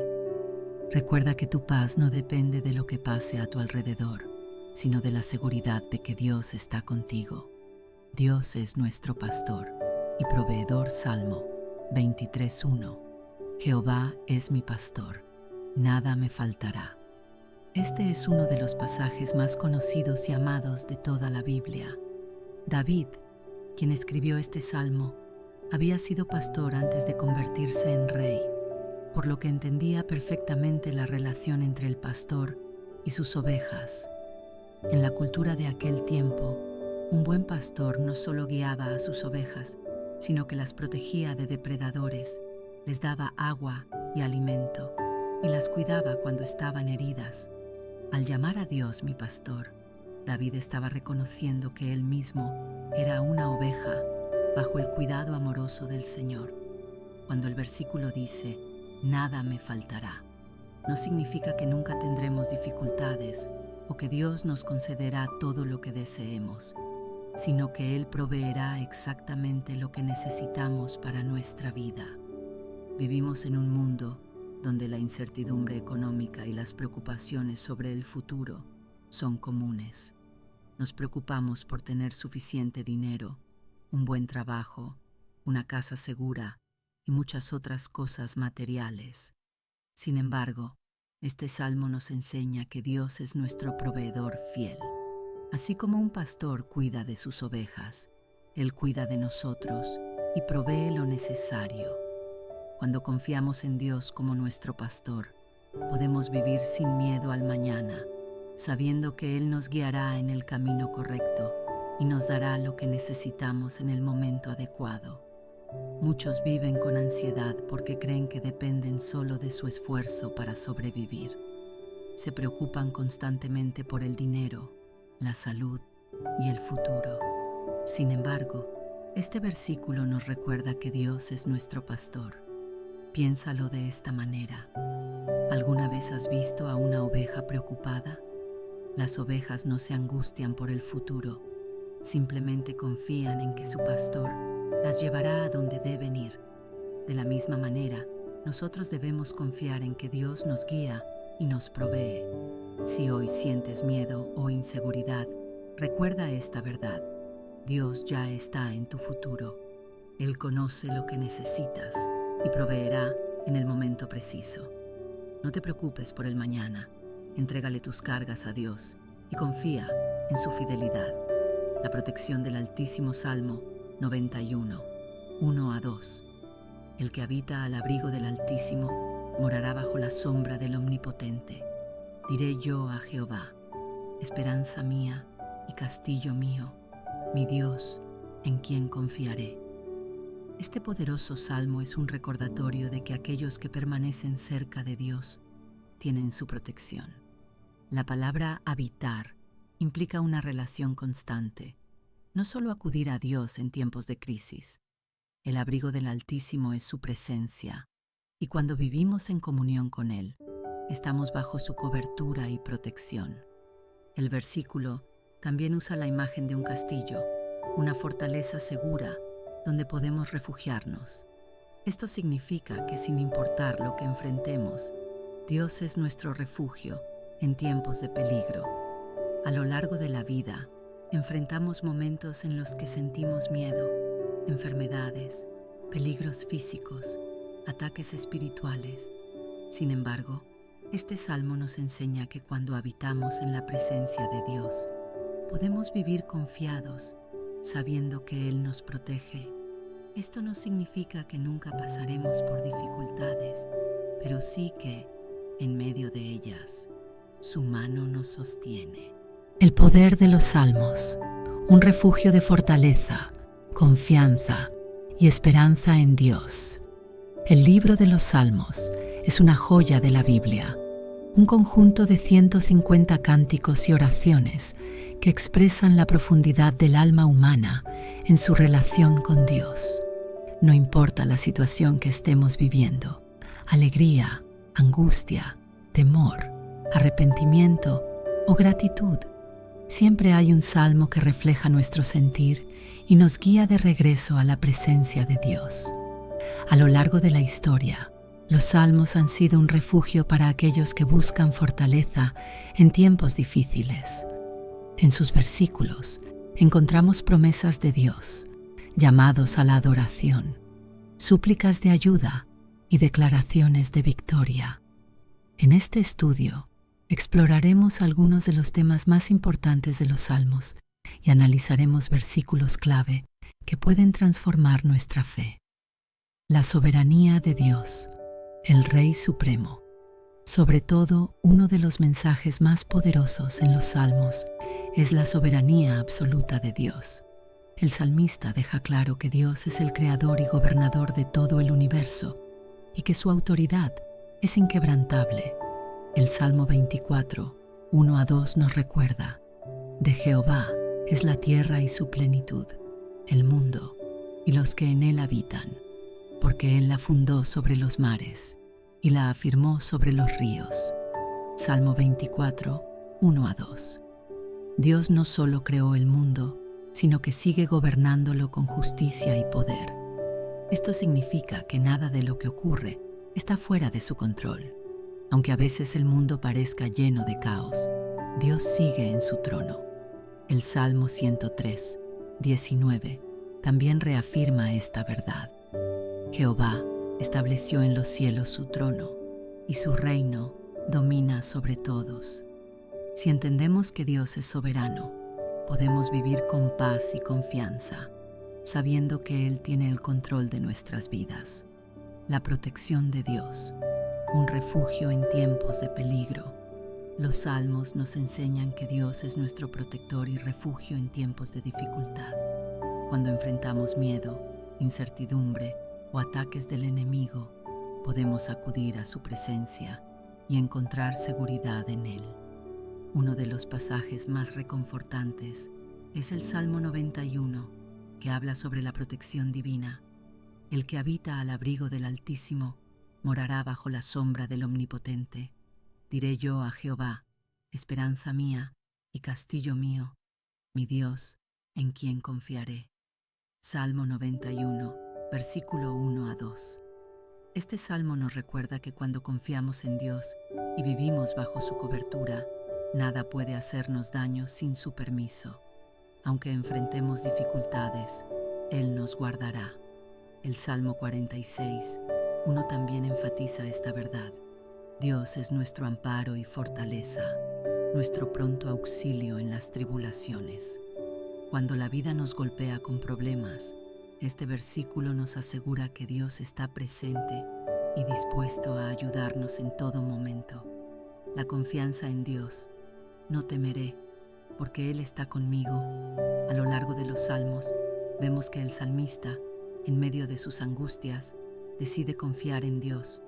Recuerda que tu paz no depende de lo que pase a tu alrededor, sino de la seguridad de que Dios está contigo. Dios es nuestro pastor y proveedor. Salmo 23:1. Jehová es mi pastor, nada me faltará. Este es uno de los pasajes más conocidos y amados de toda la Biblia. David, quien escribió este salmo, había sido pastor antes de convertirse en rey, por lo que entendía perfectamente la relación entre el pastor y sus ovejas. En la cultura de aquel tiempo, un buen pastor no solo guiaba a sus ovejas, sino que las protegía de depredadores, les daba agua y alimento, y las cuidaba cuando estaban heridas. Al llamar a Dios mi pastor, David estaba reconociendo que él mismo era una oveja bajo el cuidado amoroso del Señor. Cuando el versículo dice, nada me faltará, no significa que nunca tendremos dificultades o que Dios nos concederá todo lo que deseemos, sino que Él proveerá exactamente lo que necesitamos para nuestra vida. Vivimos en un mundo donde la incertidumbre económica y las preocupaciones sobre el futuro son comunes. Nos preocupamos por tener suficiente dinero, un buen trabajo, una casa segura y muchas otras cosas materiales. Sin embargo, este salmo nos enseña que Dios es nuestro proveedor fiel. Así como un pastor cuida de sus ovejas, Él cuida de nosotros y provee lo necesario. Cuando confiamos en Dios como nuestro pastor, podemos vivir sin miedo al mañana, sabiendo que Él nos guiará en el camino correcto y nos dará lo que necesitamos en el momento adecuado. Muchos viven con ansiedad porque creen que dependen solo de su esfuerzo para sobrevivir. Se preocupan constantemente por el dinero, la salud y el futuro. Sin embargo, este versículo nos recuerda que Dios es nuestro pastor. Piénsalo de esta manera. ¿Alguna vez has visto a una oveja preocupada? Las ovejas no se angustian por el futuro, simplemente confían en que su pastor las llevará a donde deben ir. De la misma manera, nosotros debemos confiar en que Dios nos guía y nos provee. Si hoy sientes miedo o inseguridad, recuerda esta verdad. Dios ya está en tu futuro. Él conoce lo que necesitas y proveerá en el momento preciso. No te preocupes por el mañana. Entrégale tus cargas a Dios y confía en su fidelidad. La protección del Altísimo. Salmo 91, 1-2. El que habita al abrigo del Altísimo morará bajo la sombra del Omnipotente. Diré yo a Jehová, esperanza mía y castillo mío, mi Dios, en quien confiaré. Este poderoso salmo es un recordatorio de que aquellos que permanecen cerca de Dios tienen su protección. La palabra habitar implica una relación constante, no solo acudir a Dios en tiempos de crisis. El abrigo del Altísimo es su presencia, y cuando vivimos en comunión con Él, estamos bajo su cobertura y protección. El versículo también usa la imagen de un castillo, una fortaleza segura donde podemos refugiarnos. Esto significa que sin importar lo que enfrentemos, Dios es nuestro refugio en tiempos de peligro. A lo largo de la vida, enfrentamos momentos en los que sentimos miedo, enfermedades, peligros físicos, ataques espirituales. Sin embargo, este salmo nos enseña que cuando habitamos en la presencia de Dios, podemos vivir confiados, sabiendo que Él nos protege. Esto no significa que nunca pasaremos por dificultades, pero sí que, en medio de ellas, su mano nos sostiene. El poder de los salmos, un refugio de fortaleza, confianza y esperanza en Dios. El libro de los Salmos es una joya de la Biblia. un conjunto de 150 cánticos y oraciones que expresan la profundidad del alma humana en su relación con Dios. No importa la situación que estemos viviendo, alegría, angustia, temor, arrepentimiento o gratitud, siempre hay un salmo que refleja nuestro sentir y nos guía de regreso a la presencia de Dios. A lo largo de la historia, los salmos han sido un refugio para aquellos que buscan fortaleza en tiempos difíciles. En sus versículos encontramos promesas de Dios, llamados a la adoración, súplicas de ayuda y declaraciones de victoria. En este estudio exploraremos algunos de los temas más importantes de los salmos y analizaremos versículos clave que pueden transformar nuestra fe. La soberanía de Dios, el Rey Supremo. Sobre todo, uno de los mensajes más poderosos en los Salmos es la soberanía absoluta de Dios. El salmista deja claro que Dios es el creador y gobernador de todo el universo y que su autoridad es inquebrantable. El Salmo 24, 1-2 nos recuerda: de Jehová es la tierra y su plenitud, el mundo y los que en él habitan, porque él la fundó sobre los mares y la afirmó sobre los ríos. Salmo 24, 1-2. Dios no solo creó el mundo, sino que sigue gobernándolo con justicia y poder. Esto significa que nada de lo que ocurre está fuera de su control. Aunque a veces el mundo parezca lleno de caos, Dios sigue en su trono. El Salmo 103, 19 también reafirma esta verdad. Jehová estableció en los cielos su trono, y su reino domina sobre todos. Si entendemos que Dios es soberano, podemos vivir con paz y confianza, sabiendo que Él tiene el control de nuestras vidas. La protección de Dios, un refugio en tiempos de peligro. Los salmos nos enseñan que Dios es nuestro protector y refugio en tiempos de dificultad. Cuando enfrentamos miedo, incertidumbre o ataques del enemigo, podemos acudir a su presencia y encontrar seguridad en Él. Uno de los pasajes más reconfortantes es el Salmo 91, que habla sobre la protección divina. El que habita al abrigo del Altísimo morará bajo la sombra del Omnipotente. Diré yo a Jehová, esperanza mía y castillo mío, mi Dios, en quien confiaré. Salmo 91, versículo 1-2. Este salmo nos recuerda que cuando confiamos en Dios y vivimos bajo su cobertura, nada puede hacernos daño sin su permiso. Aunque enfrentemos dificultades, Él nos guardará. El Salmo 46, 1 también enfatiza esta verdad. Dios es nuestro amparo y fortaleza, nuestro pronto auxilio en las tribulaciones. Cuando la vida nos golpea con problemas, este versículo nos asegura que Dios está presente y dispuesto a ayudarnos en todo momento. La confianza en Dios. No temeré, porque Él está conmigo. A lo largo de los salmos, vemos que el salmista, en medio de sus angustias, decide confiar en Dios.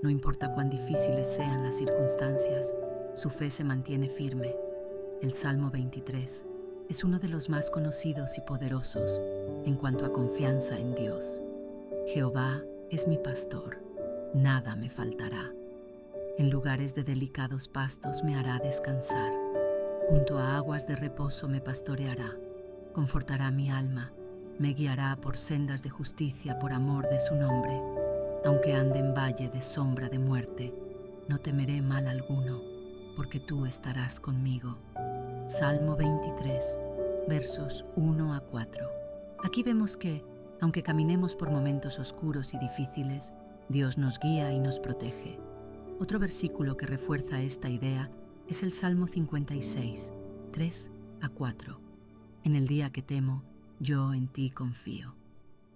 No importa cuán difíciles sean las circunstancias, su fe se mantiene firme. El Salmo 23 es uno de los más conocidos y poderosos en cuanto a confianza en Dios. Jehová es mi pastor, nada me faltará. En lugares de delicados pastos me hará descansar. Junto a aguas de reposo me pastoreará. Confortará mi alma, me guiará por sendas de justicia por amor de su nombre. Aunque ande en valle de sombra de muerte, no temeré mal alguno, porque tú estarás conmigo. Salmo 23, versos 1-4. Aquí vemos que, aunque caminemos por momentos oscuros y difíciles, Dios nos guía y nos protege. Otro versículo que refuerza esta idea es el Salmo 56, 3-4. En el día que temo, yo en ti confío.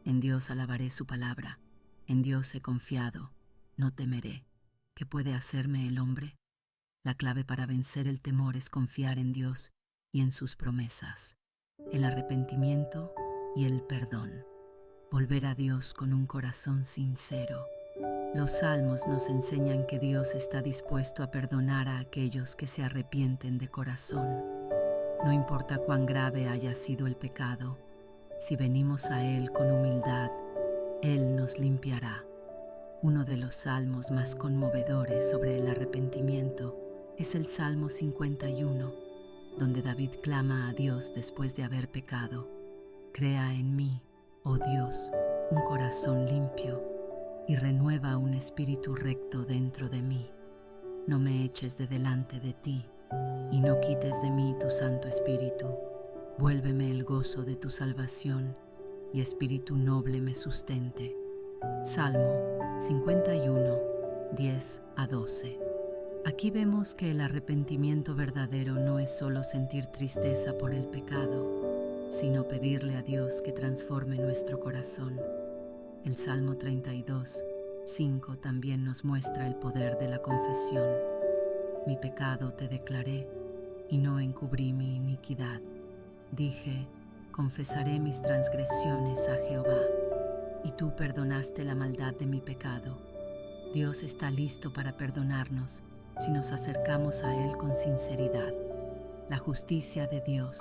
En Dios alabaré su palabra. En Dios he confiado, no temeré. ¿Qué puede hacerme el hombre? La clave para vencer el temor es confiar en Dios y en sus promesas, el arrepentimiento y el perdón. Volver a Dios con un corazón sincero. Los salmos nos enseñan que Dios está dispuesto a perdonar a aquellos que se arrepienten de corazón. No importa cuán grave haya sido el pecado, si venimos a Él con humildad, Él nos limpiará. Uno de los salmos más conmovedores sobre el arrepentimiento es el Salmo 51, donde David clama a Dios después de haber pecado: «Crea en mí, oh Dios, un corazón limpio, y renueva un espíritu recto dentro de mí. No me eches de delante de ti, y no quites de mí tu Santo Espíritu. Vuélveme el gozo de tu salvación, y espíritu noble me sustente». Salmo 51, 10 a 12. Aquí vemos que el arrepentimiento verdadero no es solo sentir tristeza por el pecado, sino pedirle a Dios que transforme nuestro corazón. El Salmo 32, 5 también nos muestra el poder de la confesión. Mi pecado te declaré, y no encubrí mi iniquidad. Dije, confesaré mis transgresiones a Jehová, y tú perdonaste la maldad de mi pecado. Dios está listo para perdonarnos si nos acercamos a Él con sinceridad. La justicia de Dios,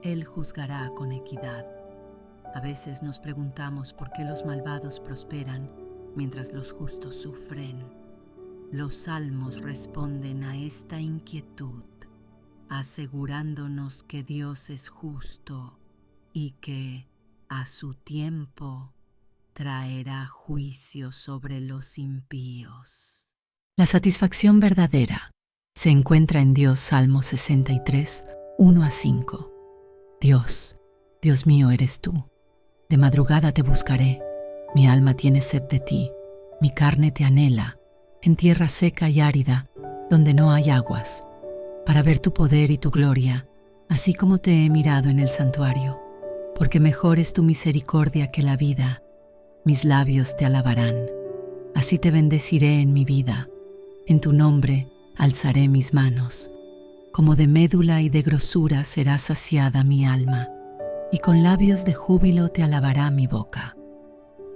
Él juzgará con equidad. A veces nos preguntamos por qué los malvados prosperan mientras los justos sufren. Los salmos responden a esta inquietud, asegurándonos que Dios es justo y que, a su tiempo, traerá juicio sobre los impíos. La satisfacción verdadera se encuentra en Dios. Salmo 63, 1 a 5. Dios, Dios mío eres tú. De madrugada te buscaré. Mi alma tiene sed de ti. Mi carne te anhela, en tierra seca y árida, donde no hay aguas, para ver tu poder y tu gloria, así como te he mirado en el santuario. Porque mejor es tu misericordia que la vida. Mis labios te alabarán. Así te bendeciré en mi vida. En tu nombre alzaré mis manos. Como de médula y de grosura será saciada mi alma, y con labios de júbilo te alabará mi boca.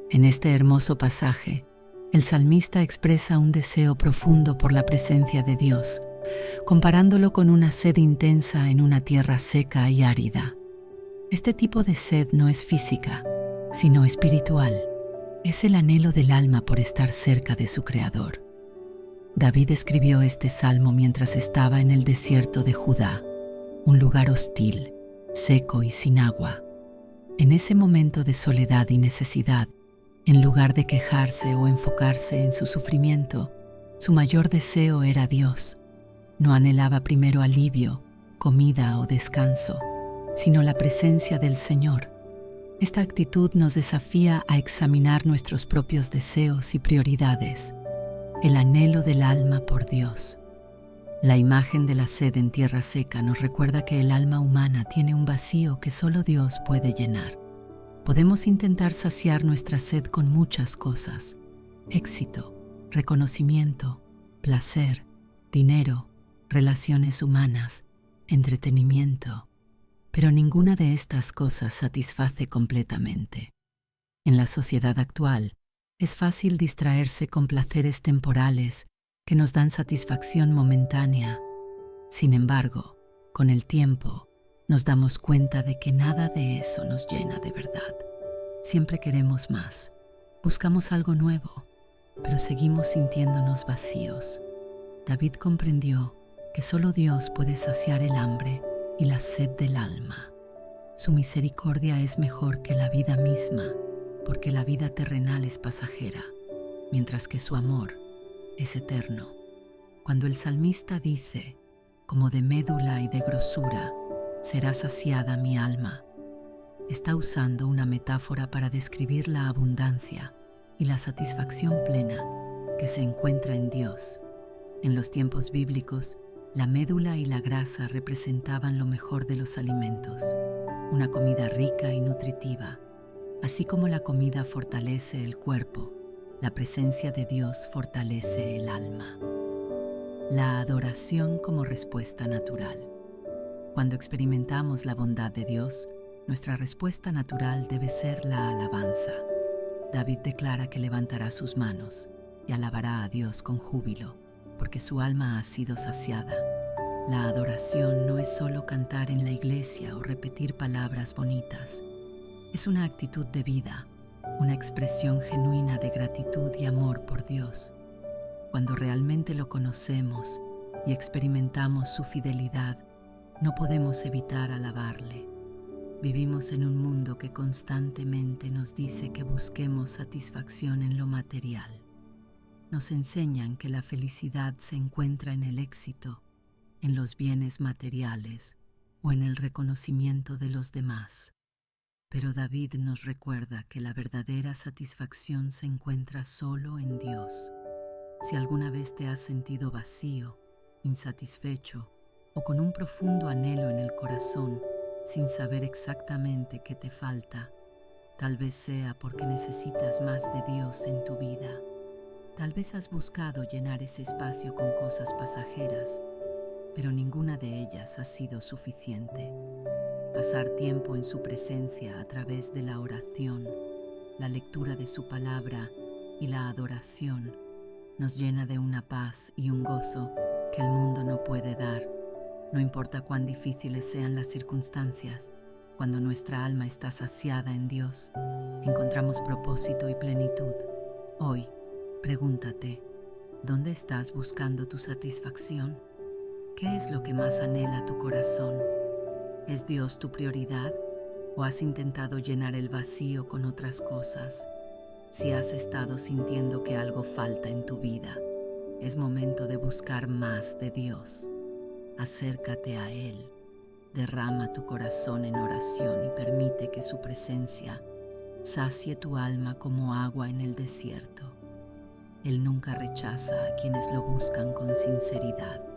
En este hermoso pasaje, el salmista expresa un deseo profundo por la presencia de Dios, comparándolo con una sed intensa en una tierra seca y árida. Este tipo de sed no es física, sino espiritual. Es el anhelo del alma por estar cerca de su Creador. David escribió este salmo mientras estaba en el desierto de Judá, un lugar hostil, seco y sin agua. En ese momento de soledad y necesidad, en lugar de quejarse o enfocarse en su sufrimiento, su mayor deseo era Dios. No anhelaba primero alivio, comida o descanso, sino la presencia del Señor. Esta actitud nos desafía a examinar nuestros propios deseos y prioridades. El anhelo del alma por Dios. La imagen de la sed en tierra seca nos recuerda que el alma humana tiene un vacío que solo Dios puede llenar. Podemos intentar saciar nuestra sed con muchas cosas: éxito, reconocimiento, placer, dinero, relaciones humanas, entretenimiento. Pero ninguna de estas cosas satisface completamente. En la sociedad actual, es fácil distraerse con placeres temporales que nos dan satisfacción momentánea. Sin embargo, con el tiempo, nos damos cuenta de que nada de eso nos llena de verdad. Siempre queremos más, buscamos algo nuevo, pero seguimos sintiéndonos vacíos. David comprendió que solo Dios puede saciar el hambre y la sed del alma. Su misericordia es mejor que la vida misma, porque la vida terrenal es pasajera, mientras que su amor es eterno. Cuando el salmista dice, como de médula y de grosura será saciada mi alma, está usando una metáfora para describir la abundancia y la satisfacción plena que se encuentra en Dios. En los tiempos bíblicos, la médula y la grasa representaban lo mejor de los alimentos, una comida rica y nutritiva. Así como la comida fortalece el cuerpo, la presencia de Dios fortalece el alma. La adoración como respuesta natural. Cuando experimentamos la bondad de Dios, nuestra respuesta natural debe ser la alabanza. David declara que levantará sus manos. y alabará a Dios con júbilo, porque su alma ha sido saciada. La adoración no es solo cantar en la iglesia o repetir palabras bonitas. Es una actitud de vida, una expresión genuina de gratitud y amor por Dios. Cuando realmente lo conocemos y experimentamos su fidelidad, no podemos evitar alabarle. Vivimos en un mundo que constantemente nos dice que busquemos satisfacción en lo material. Nos enseñan que la felicidad se encuentra en el éxito, en los bienes materiales o en el reconocimiento de los demás. Pero David nos recuerda que la verdadera satisfacción se encuentra solo en Dios. Si alguna vez te has sentido vacío, insatisfecho o con un profundo anhelo en el corazón, sin saber exactamente qué te falta, tal vez sea porque necesitas más de Dios en tu vida. Tal vez has buscado llenar ese espacio con cosas pasajeras, pero ninguna de ellas ha sido suficiente. Pasar tiempo en su presencia a través de la oración, la lectura de su palabra y la adoración nos llena de una paz y un gozo que el mundo no puede dar. No importa cuán difíciles sean las circunstancias, cuando nuestra alma está saciada en Dios, encontramos propósito y plenitud. Hoy, pregúntate, ¿dónde estás buscando tu satisfacción? ¿Qué es lo que más anhela tu corazón? ¿Es Dios tu prioridad o has intentado llenar el vacío con otras cosas? Si has estado sintiendo que algo falta en tu vida, es momento de buscar más de Dios. Acércate a Él, derrama tu corazón en oración y permite que su presencia sacie tu alma como agua en el desierto. Él nunca rechaza a quienes lo buscan con sinceridad.